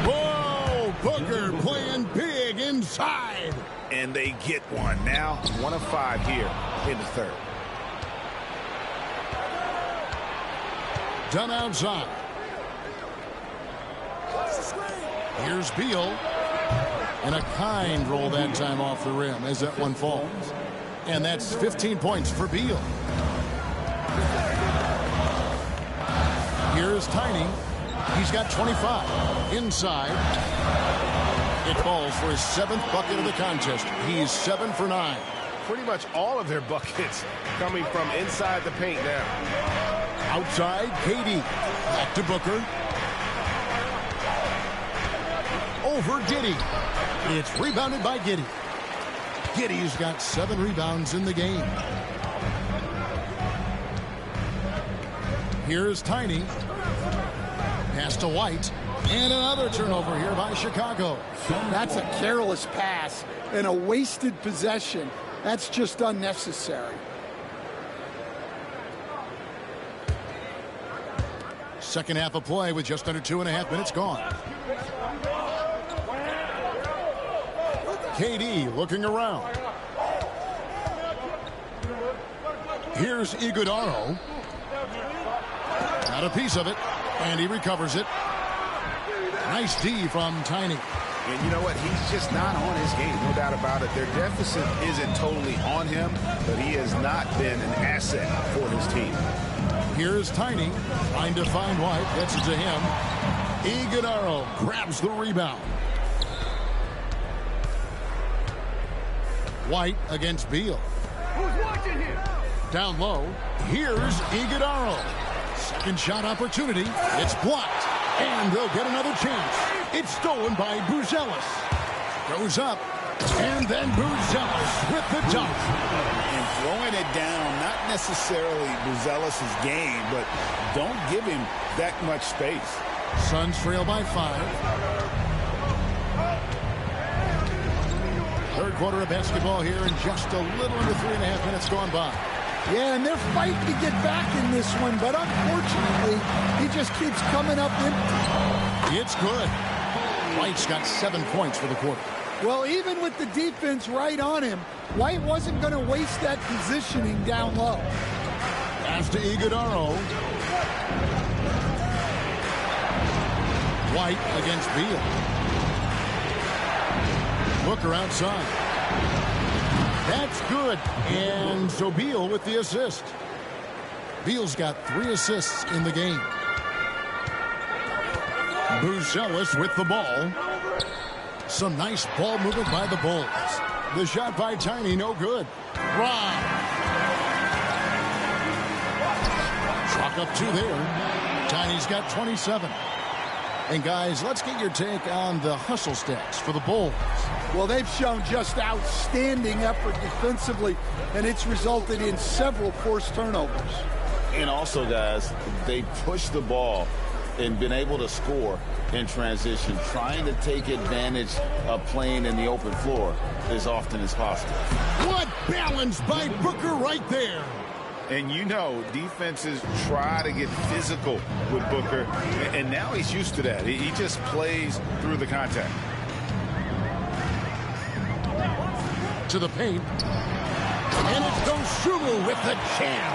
Whoa! Booker playing big inside. And they get one. Now 1 of 5 here in the third. Done outside. Here's Beal. And a kind roll that time off the rim as that one falls. And that's 15 points for Beal. Here's Tiny. He's got 25. Inside. It falls for his 7th bucket of the contest. He's 7 for 9. Pretty much all of their buckets coming from inside the paint now. Outside, KD. Back to Booker. Over Giddey. It's rebounded by Giddey. Giddey's got 7 rebounds in the game. Here's Tiny. Pass to White. And another turnover here by Chicago. That's a careless pass and a wasted possession. That's just unnecessary. Second half of play with just under 2.5 minutes gone. KD looking around. Here's Iguodala. Got a piece of it, and he recovers it. Nice D from Tiny. And you know what? He's just not on his game, no doubt about it. Their deficit isn't totally on him, but he has not been an asset for his team. Here's Tiny, trying to find White, gets it to him. Iguodala grabs the rebound. White against Beal. Who's watching here? Down low, here's Iguodala. Second shot opportunity, it's blocked, and they'll get another chance. It's stolen by Buzelis. Goes up, and then Buzelis with the dunk. And throwing it down, not necessarily Buzelis' game, but don't give him that much space. Suns trail by 5. Third quarter of basketball here, and just a little under 3.5 minutes gone by. Yeah, and they're fighting to get back in this one, but unfortunately, he just keeps coming up empty. It's good. White's got 7 points for the quarter. Well, even with the defense right on him, White wasn't going to waste that positioning down low. Pass to Iguodaro. White against Beal. Booker outside. That's good. And so Beal with the assist. Beal's got 3 assists in the game. Buzelis with the ball. Some nice ball movement by the Bulls. The shot by Tiny, no good. Rob. Chalk up 2 there. Tiny's got 27. And guys, let's get your take on the hustle stats for the Bulls. Well, they've shown just outstanding effort defensively, and it's resulted in several forced turnovers. And also, guys, they pushed the ball and been able to score in transition, trying to take advantage of playing in the open floor as often as possible. What balance by Booker right there. And you know, defenses try to get physical with Booker, and now he's used to that. He just plays through the contact. To the paint. And it's Dosunmu with the jam.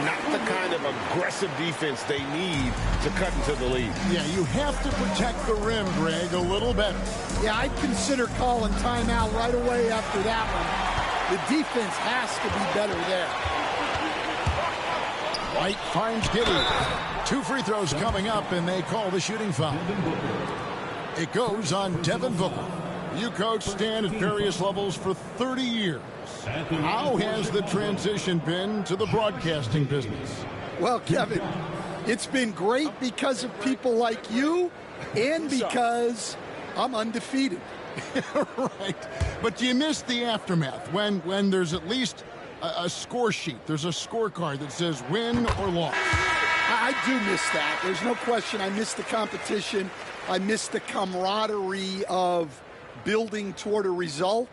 Not the kind of aggressive defense they need to cut into the lead. Yeah, you have to protect the rim, Greg, a little better. Yeah, I'd consider calling timeout right away after that one. The defense has to be better there. White finds Giddy. 2 free throws coming up, and they call the shooting foul. It goes on Devin Booker. You coach Stan at various levels for 30 years. How has the transition been to the broadcasting business? Well, Kevin, it's been great because of people like you and because I'm undefeated. Right. But you missed the aftermath when there's at least a score sheet. There's a scorecard that says win or loss. I do miss that. There's no question. I miss the competition. I miss the camaraderie of building toward a result.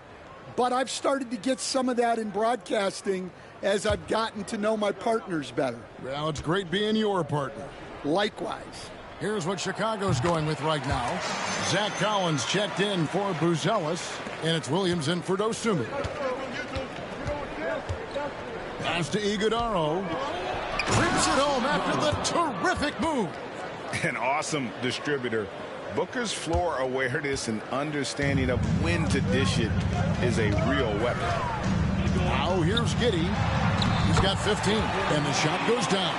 But I've started to get some of that in broadcasting as I've gotten to know my partners better. Well, it's great being your partner. Likewise. Here's what Chicago's going with right now. Zach Collins checked in for Buzelis, and it's Williams in for Dosunmu. Pass to Iguodaro. Creeps it home after the terrific move. An awesome distributor. Booker's floor awareness and understanding of when to dish it is a real weapon. Now here's Giddy. He's got 15, and the shot goes down.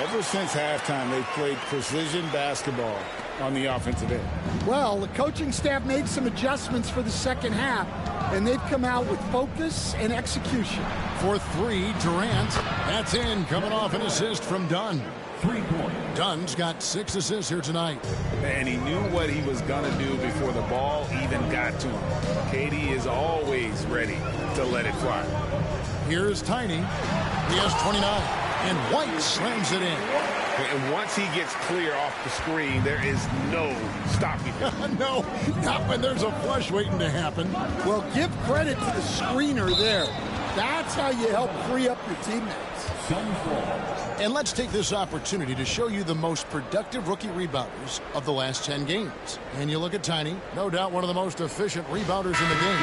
Ever since halftime, they've played precision basketball on the offensive end. Well, the coaching staff made some adjustments for the second half, and they've come out with focus and execution. For 3, Durant. That's in, coming off an assist from Dunn. 3 points. Dunn's got 6 assists here tonight. And he knew what he was going to do before the ball even got to him. KD is always ready to let it fly. Here's Tiny. He has 29, and White slams it in. And once he gets clear off the screen, there is no stopping him. No, not when there's a flush waiting to happen. Well, give credit to the screener there. That's how you help free up your teammates. And let's take this opportunity to show you the most productive rookie rebounders of the last 10 games. And you look at Tiny, no doubt one of the most efficient rebounders in the game.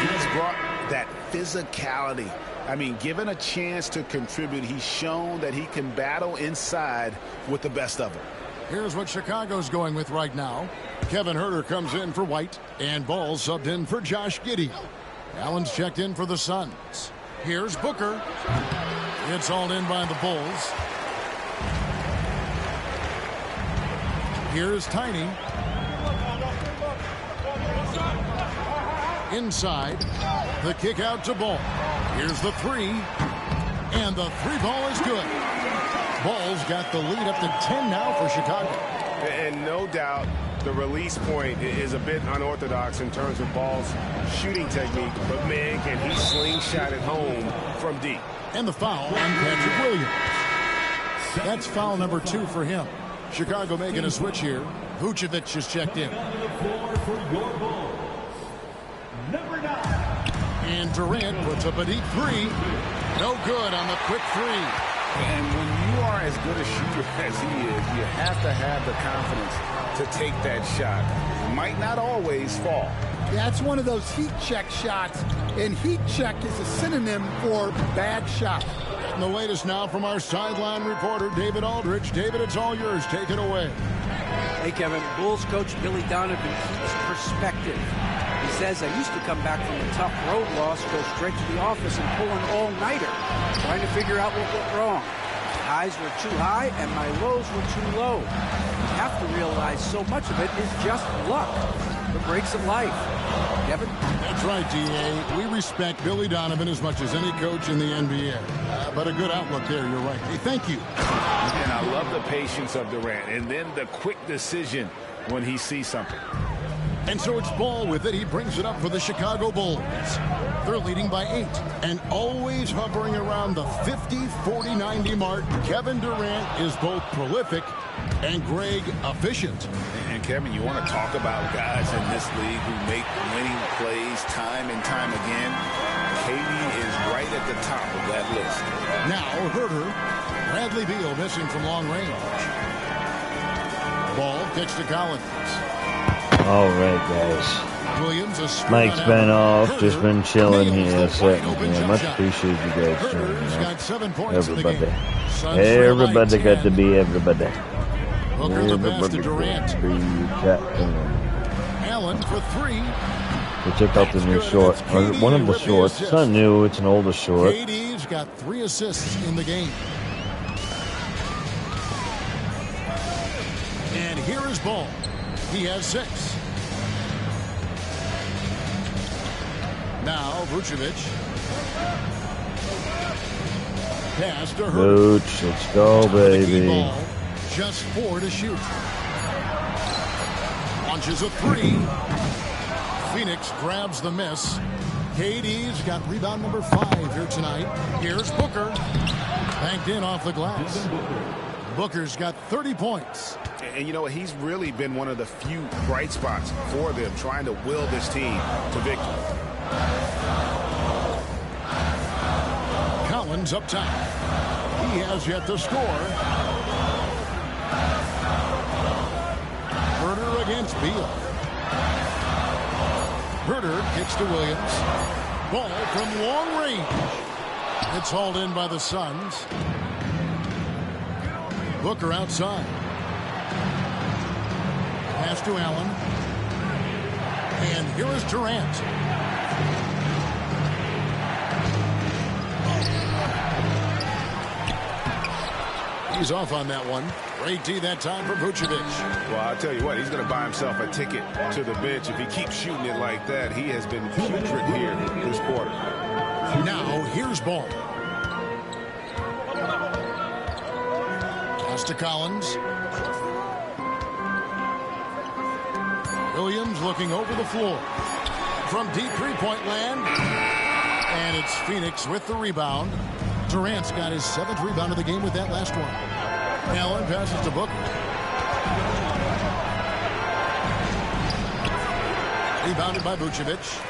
He's brought that physicality. I mean, given a chance to contribute, he's shown that he can battle inside with the best of them. Here's what Chicago's going with right now. Kevin Huerter comes in for White, and Ball subbed in for Josh Giddey. Allen's checked in for the Suns. Here's Booker. It's hauled in by the Bulls. Here's Tiny. Inside. The kick out to Ball. Here's the 3. And the 3 ball is good. Ball's got the lead up to 10 now for Chicago. And no doubt the release point is a bit unorthodox in terms of Ball's shooting technique. But, man, can he slingshot it home from deep. And the foul on Patrick Williams. That's foul number 2 for him. Chicago making a switch here. Vucevic has checked in. On the floor for your Bulls, number 9. And Durant puts up a deep three. No good on the quick three. And when you are as good a shooter as he is, you have to have the confidence to take that shot. Might not always fall. That's one of those heat check shots, and heat check is a synonym for bad shot. And the latest now from our sideline reporter, David Aldridge. David, it's all yours. Take it away. Hey, Kevin. Bulls coach Billy Donovan keeps perspective. He says, I used to come back from a tough road loss, go straight to the office and pull an all-nighter, trying to figure out what went wrong. My highs were too high and my lows were too low. You have to realize so much of it is just luck. The breaks of life. Kevin? That's right, D.A. We respect Billy Donovan as much as any coach in the NBA. But a good outlook there, you're right. Hey, thank you. And I love the patience of Durant, and then the quick decision when he sees something. And so it's Ball with it. He brings it up for the Chicago Bulls. They're leading by 8 and always hovering around the 50, 40, 90 mark. Kevin Durant is both prolific and Greg efficient. And Kevin, you want to talk about guys in this league who make winning plays time and time again. KD is right at the top of that list. Now Herter, Bradley Beal missing from long range. Ball kicks to Collins. All right, guys. Williams, Mike's been off, just been chilling here. Much appreciate you guys joining. Everybody. Everybody got to be everybody. Booker the pass to Durant. Allen for 3. We check out the new short. Or one of the shorts. It's not new, it's an older short. KD's got 3 assists in the game. And here is Ball. He has 6. Now Vucevic. Pass to Herter. Vooch, let's go, baby. Ball. Just 4 to shoot. Launches a 3. Phoenix grabs the miss. KD's got rebound number 5 here tonight. Here's Booker. Banked in off the glass. Booker's got 30 points. And you know, he's really been one of the few bright spots for them, trying to will this team to victory. Collins up top. He has yet to score. Herter against Beal. Herter kicks to Williams. Ball from long range. It's hauled in by the Suns. Booker outside. Pass to Allen. And here is Durant. He's off on that one. Great D that time for Vucevic. Well, I'll tell you what, he's going to buy himself a ticket to the bench. If he keeps shooting it like that, he has been putrid here this quarter. Now, here's Ball. Pass to Collins. Williams looking over the floor. From deep three-point land. And it's Phoenix with the rebound. Durant's got his 7th rebound of the game with that last one. Allen passes to Booker. Rebounded by Vucevic.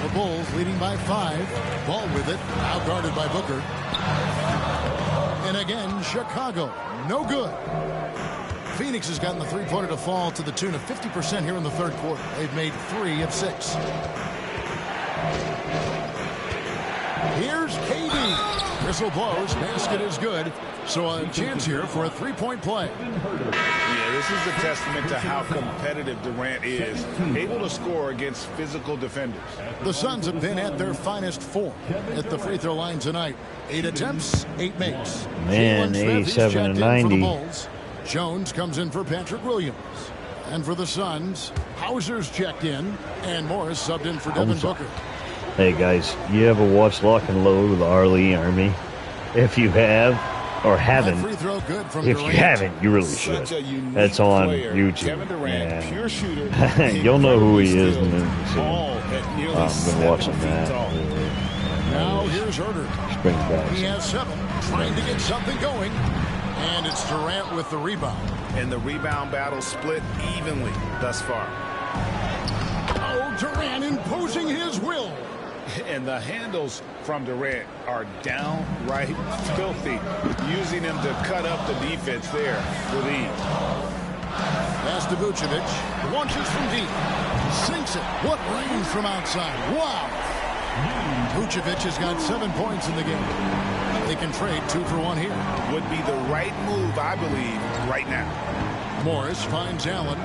The Bulls leading by 5. Ball with it. Out guarded by Booker. And again, Chicago. No good. Phoenix has gotten the three-pointer to fall to the tune of 50% here in the third quarter. They've made 3 of 6. Here's KD. Whistle blows. Basket is good. So a chance here for a three-point play. Yeah, this is a testament to how competitive Durant is, able to score against physical defenders. The Suns have been at their finest 4 at the free throw line tonight. 8 attempts, 8 makes. Man, 87 and 90. Jones comes in for Patrick Williams. And for the Suns, Hauser's checked in, and Morris subbed in for Devin Booker. Hey guys, you ever watched Lock and Load with the Arlie Army? If you have, or haven't, if you haven't, you really should. That's on YouTube. Durant, pure shooter. You'll know who he is when you see him. I've been watching that. Now here's Herter. Spring back. He has 7, trying to get something going. And it's Durant with the rebound. And the rebound battle split evenly thus far. Oh, Durant imposing his will. And the handles from Durant are downright filthy, using him to cut up the defense there with ease. Pass to Vucevic. Launches from deep. Sinks it. What range from outside. Wow. Vucevic has got 7 points in the game. They can trade 2 for 1 here. Would be the right move, I believe, right now. Morris finds Allen.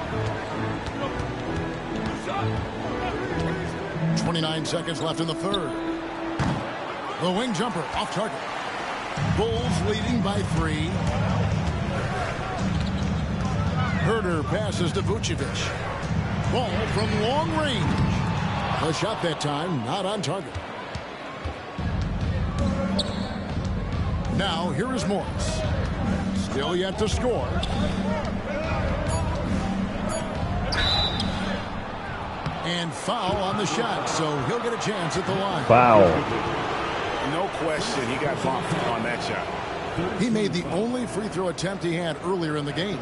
29 seconds left in the third. The wing jumper off target. Bulls leading by 3. Herder passes to Vucevic. Ball from long range. A shot that time, not on target. Now, here is Morris. Still yet to score. And foul on the shot, so he'll get a chance at the line. Wow. No question, he got bumped on that shot. He made the only free throw attempt he had earlier in the game.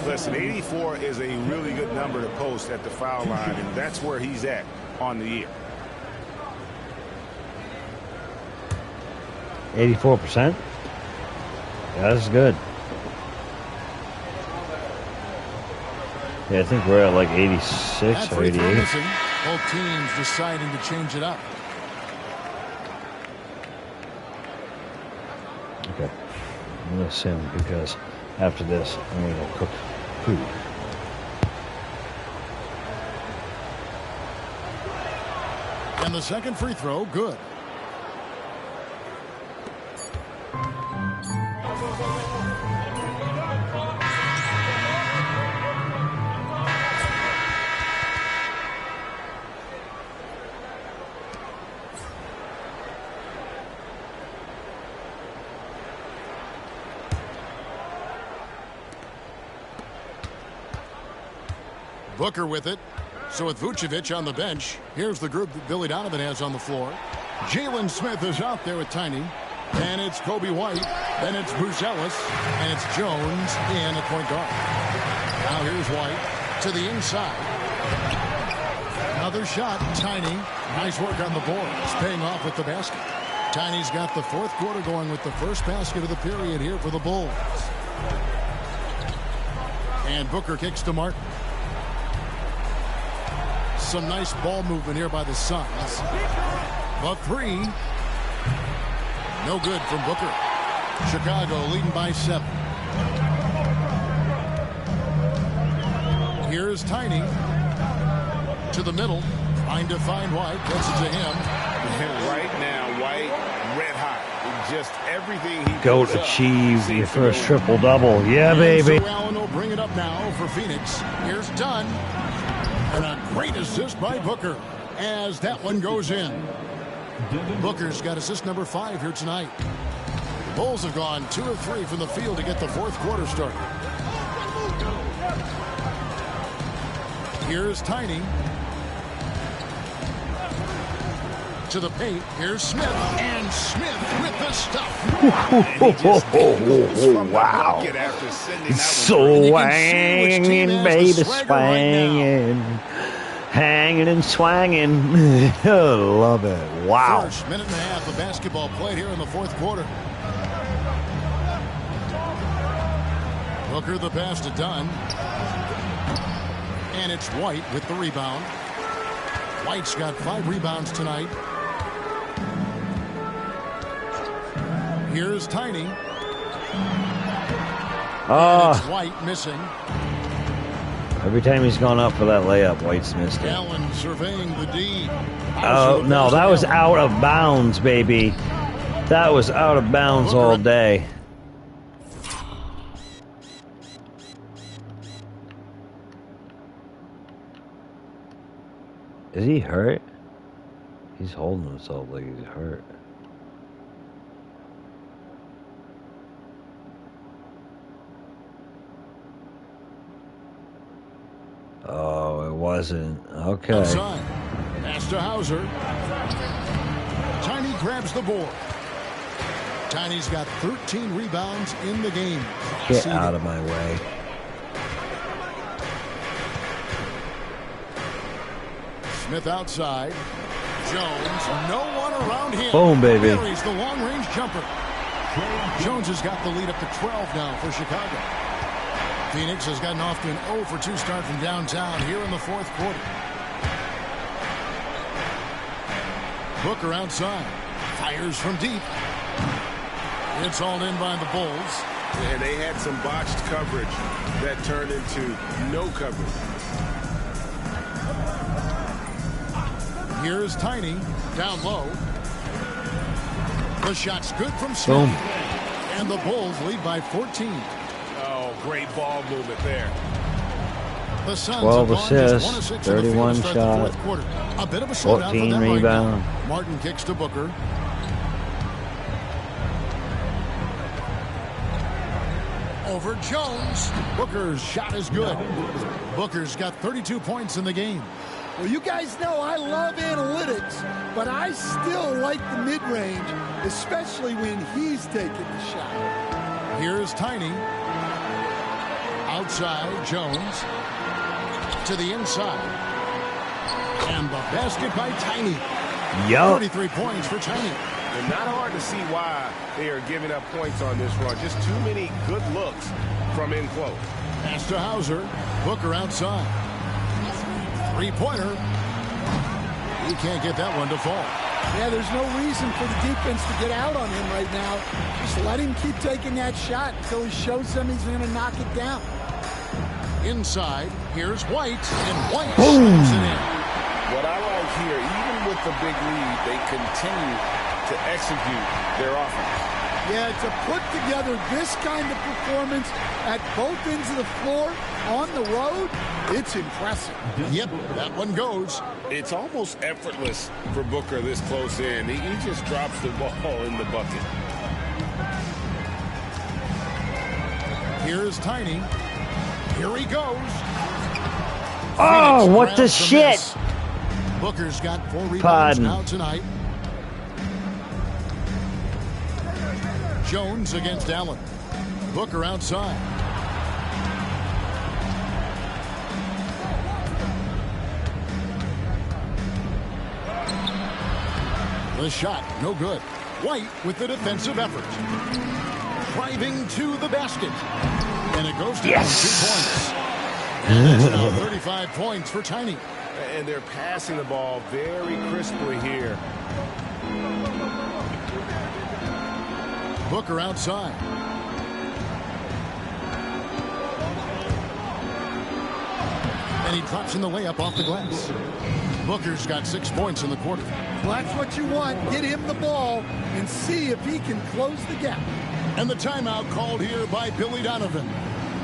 Listen, 84 is a really good number to post at the foul line, and that's where he's at on the year. 84%? Yeah, that's good. Yeah, I think we're at like 86 That or free throw 88. missing. Both teams deciding to change it up. Okay. I'm going to assume because after this, I'm going to cook food. And the second free throw, good. Booker with it. So with Vucevic on the bench, here's the group that Billy Donovan has on the floor. Jalen Smith is out there with Tiny. And it's Kobe White. Then it's Bruce Ellis. And it's Jones in at point guard. Now here's White to the inside. Another shot. Tiny. Nice work on the boards. Paying off with the basket. Tiny's got the fourth quarter going with the first basket of the period here for the Bulls. And Booker kicks to Martin. Some nice ball movement here by the Suns. The three. No good from Booker. Chicago leading by 7. Here's Tiny. To the middle. Trying to find White. Gets it to him. And right now, White red hot. Just everything he Go puts up achieve seems your to first go in. triple-double. Yeah, baby. So Allen will bring it up now for Phoenix. Here's Dunn. And a great assist by Booker as that one goes in. Booker's got assist number 5 here tonight. The Bulls have gone 2 of 3 from the field to get the fourth quarter started. Here's Tiny. To the paint. Here's Smith. And Smith with the stuff. Wow. After sending that one Swanging, baby, swanging. Hanging and swanging. Love it. Wow. First minute and a half of basketball played here in the fourth quarter. Booker the pass to Dunn. And it's White with the rebound. White's got 5 rebounds tonight. Here's Tiny. And it's White missing. Every time he's gone up for that layup, White's missed it. Allen surveying the D. Oh, no, that was out of bounds, baby. That was out of bounds all day. Is he hurt? He's holding himself like he's hurt. Oh, it wasn't. Okay. Outside. Pass to Hauser. Tiny grabs the board. Tiny's got 13 rebounds in the game. Get out of my way. Smith outside. Jones, no one around him. Boom, baby. Buries the long-range jumper. Jones has got the lead up to 12 now for Chicago. Phoenix has gotten off to an 0 for 2 start from downtown here in the fourth quarter. Booker outside. Fires from deep. It's hauled in by the Bulls. And they had some botched coverage that turned into no coverage. Here's Tiny, down low. The shot's good from Smith. Boom. And the Bulls lead by 14. Oh, great ball movement there. The Suns 12 have gone just 1 of assists, 6 in the field 31 to start the shot, fourth quarter. A bit of a slowdown for 14 them right rebound. now. Martin kicks to Booker. Over Jones. Booker's shot is good. Booker's got 32 points in the game. Well, you guys know I love analytics, but I still like the mid-range, especially when he's taking the shot. Here's Tiny. Outside, Jones. To the inside. And the basket by Tiny. Yup. 33 points for Tiny. And not hard to see why they are giving up points on this run. Just too many good looks from in close. Pass to Hauser. Booker outside. Three-pointer. He can't get that one to fall. Yeah, there's no reason for the defense to get out on him right now. Just let him keep taking that shot until he shows them he's going to knock it down. Inside, here's White, and White Boom. slams it in. What I like here, even with the big lead, they continue to execute their offense. Yeah, to put together this kind of performance at both ends of the floor on the road, it's impressive. Yep, that one goes. It's almost effortless for Booker this close in. He just drops the ball in the bucket. Here's Tiny. Here he goes. Oh, Phoenix what the grabs shit? miss. Booker's got 4 rebounds Pardon. now tonight. Jones against Allen. Booker outside. The shot, no good. White with the defensive effort. Driving to the basket. And it goes down 2 points. And that's now 35 points for Tiny. And they're passing the ball very crisply here. Booker outside. And he drops in the layup off the glass. Booker's got 6 points in the quarter. Well, that's what you want. Get him the ball and see if he can close the gap. And the timeout called here by Billy Donovan.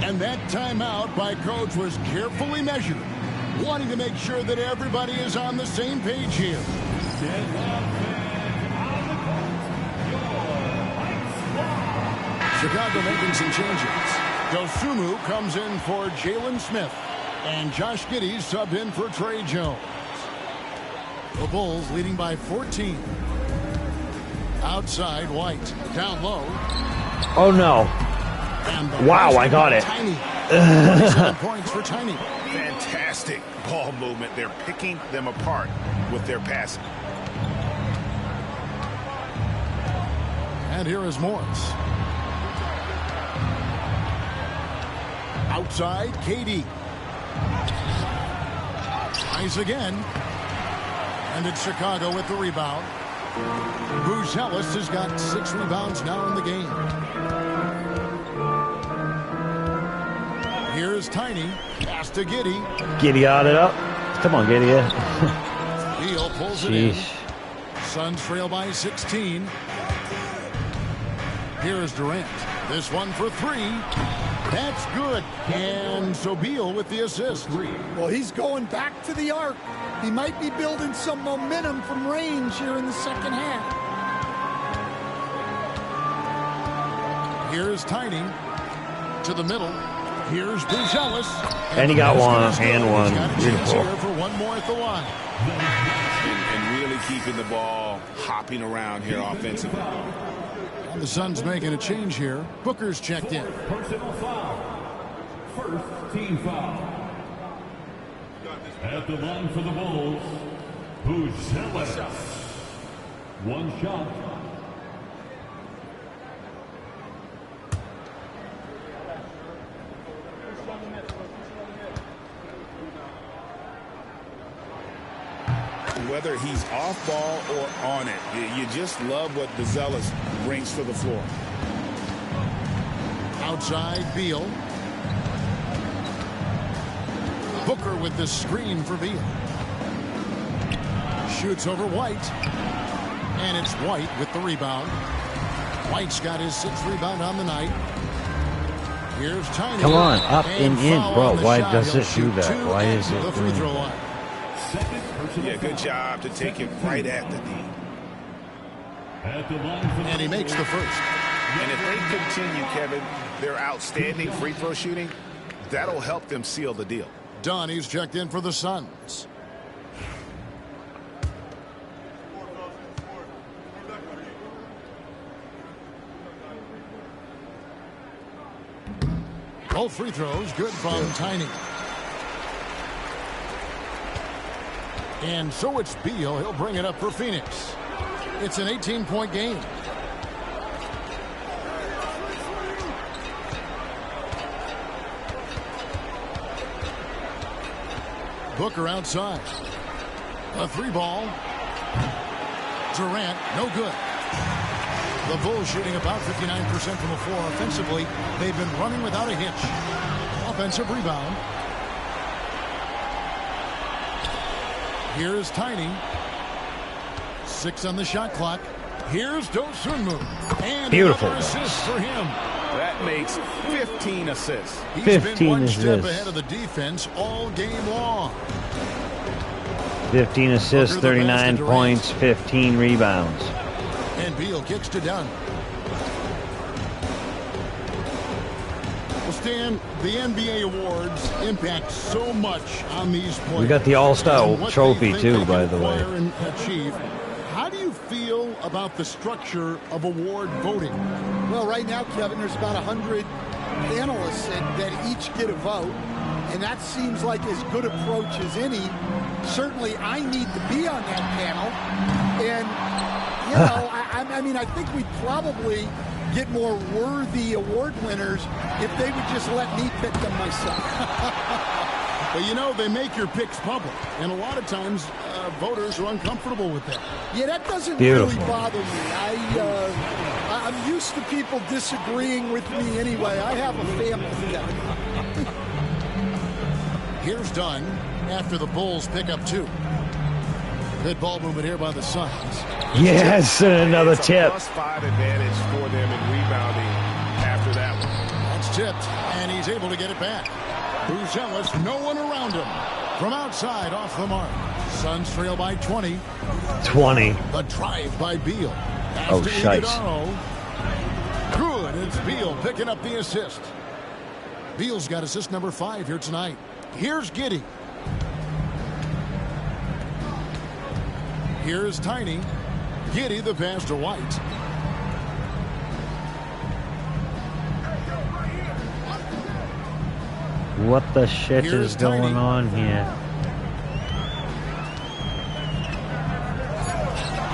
And that timeout by Coach was carefully measured, wanting to make sure that everybody is on the same page here. Chicago making some changes. Dosunmu comes in for Jalen Smith. And Josh Giddey subbed in for Trey Jones. The Bulls leading by 14. Outside, White. Down low. Oh, no. Wow, I got it. Tiny. 27 points for Tiny. Fantastic ball movement. They're picking them apart with their passing. And here is Morris. Outside, KD. Tries again. And it's Chicago with the rebound. Buzelis has got 6 rebounds now in the game. Here's Tiny. Pass to Giddey. Giddy out it up. Come on, Giddy. Beal pulls it in. Sheesh. Suns trail by 16. Here's Durant. This one for 3. That's good. And so Beal with the assist. Well, he's going back to the arc. He might be building some momentum from range here in the second half. Here's Tiny to the middle. Here's Buzelis. And he got one and one. He's got a chance Beautiful. here for one more at the line. And really keeping the ball hopping around here offensively. And the Suns making a change here. Booker's checked in. Personal foul. First team foul. At the line for the Bulls, Buzelis. One shot. Whether he's off ball or on it, you just love what Buzelis brings to the floor. Outside, Beal. Booker with the screen for Beal. Shoots over White. And it's White with the rebound. White's got his 6th rebound on the night. Here's Tiny. Come on, up and in, foul bro. on the Why shot. does He'll it do shoot that? two Why is at it the free doing throw that? line? Yeah, good job to take it right at the knee. At the line for the And he makes the first. And if they continue, Kevin, their outstanding free throw shooting, that'll help them seal the deal. Donnie's checked in for the Suns. Both free throws good from Tiny. And so it's Beal. He'll bring it up for Phoenix. It's an 18-point game. Booker outside. A 3-ball. Durant, no good. The Bulls shooting about 59% from the floor offensively. They've been running without a hitch. Offensive rebound. Here's Tiny. 6 on the shot clock. Here's Dosunmu. And Beautiful. another assist for him. That makes 15 assists. He's 15 been one step assists. ahead of the defense all game long. 15 assists, Booker the 39 best to points, 15 rebounds. And Beal kicks to Dunn. Well, Stan, the NBA awards impact so much on these players. We got the All-Star and what trophy they think too, they by can the way. acquire and achieve. How do you feel about the structure of award voting? Well, right now, Kevin, there's about 100 analysts that each get a vote, and that seems like as good approach as any. Certainly, I need to be on that panel, and you know, I mean, I think we'd probably get more worthy award winners if they would just let me pick them myself. But you know, they make your picks public, and a lot of times voters are uncomfortable with that. Yeah, that doesn't Beautiful. really bother me. I'm used to people disagreeing with me anyway. I have a family, Kevin. Here's Dunn after the Bulls pick up 2. Good ball movement here by the Suns. Yes, and another It's a tip. +5 advantage for them in rebounding after that one. That's tipped, and he's able to get it back. Buzelis, no one around him. From outside, off the mark. Suns trail by 20. 20. A drive by Beal. Pass Oh, to shites. Iguodala. Good, it's Beal picking up the assist. Beal's got assist number 5 here tonight. Here's Giddey. Here's Tiny. Giddey the pass to White. What the shit Here's is going Tiny. on here?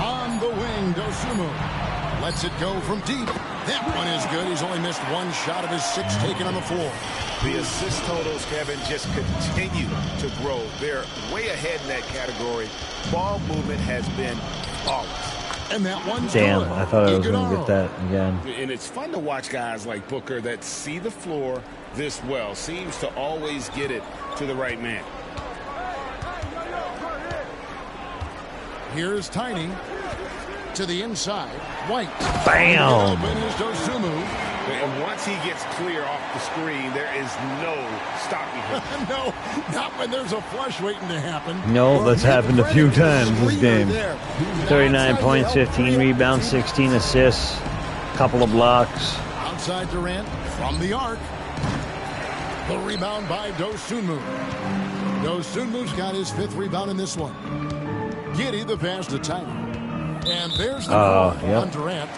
On the wing, Dosunmu lets it go from deep. That one is good. He's only missed 1 shot of his 6 taken on the floor. The assist totals, Kevin, just continue to grow. They're way ahead in that category. Ball movement has been flawless. And that one's Damn, good. I thought I was going to Iguodala. get that again. And it's fun to watch guys like Booker that see the floor this well. Seems to always get it to the right man. Here's Tiny to the inside. White. Bam! Open is Dosunmu. And once he gets clear off the screen, there is no stopping him. No, not when there's a flush waiting to happen. No, that's happened a few times this Screener game. there. 39 Outside points, to help 15 free up the rebounds, team. 16 assists, couple of blocks. Outside Durant from the arc. The rebound by Dosunmu. Dosunmu's got his 5th rebound in this one. Giddey the pass to Tiny. And there's the ball Yep. on Durant.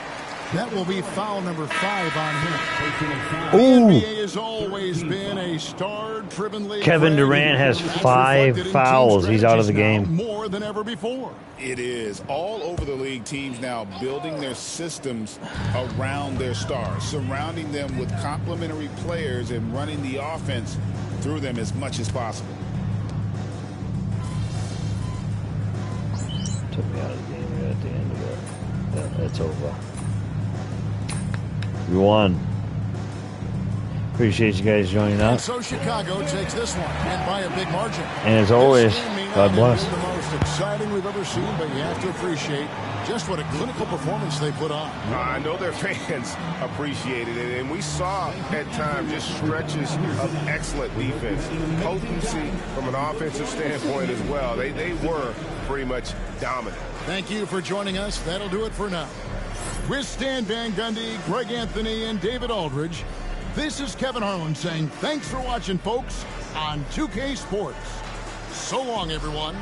That will be foul number 5 on him. Ooh. The NBA has always been a star-driven league. Kevin Durant has 5 fouls. He's out of the game. More than ever before. It is. All over the league, teams now building their systems around their stars, surrounding them with complementary players and running the offense through them as much as possible. Took me out of the game at the end of it. Yeah, that's over. We won. Appreciate you guys joining And us. so Chicago takes this one, and by a big margin. And as always, This game may not God have bless. been the most exciting we've ever seen, but you have to appreciate just what a clinical performance they put on. I know their fans appreciated it, and we saw at times just stretches of excellent defense, potency from an offensive standpoint as well. They were pretty much dominant. Thank you for joining us. That'll do it for now. With Stan Van Gundy, Greg Anthony, and David Aldridge, this is Kevin Harlan saying thanks for watching, folks, on 2K Sports. So long, everyone.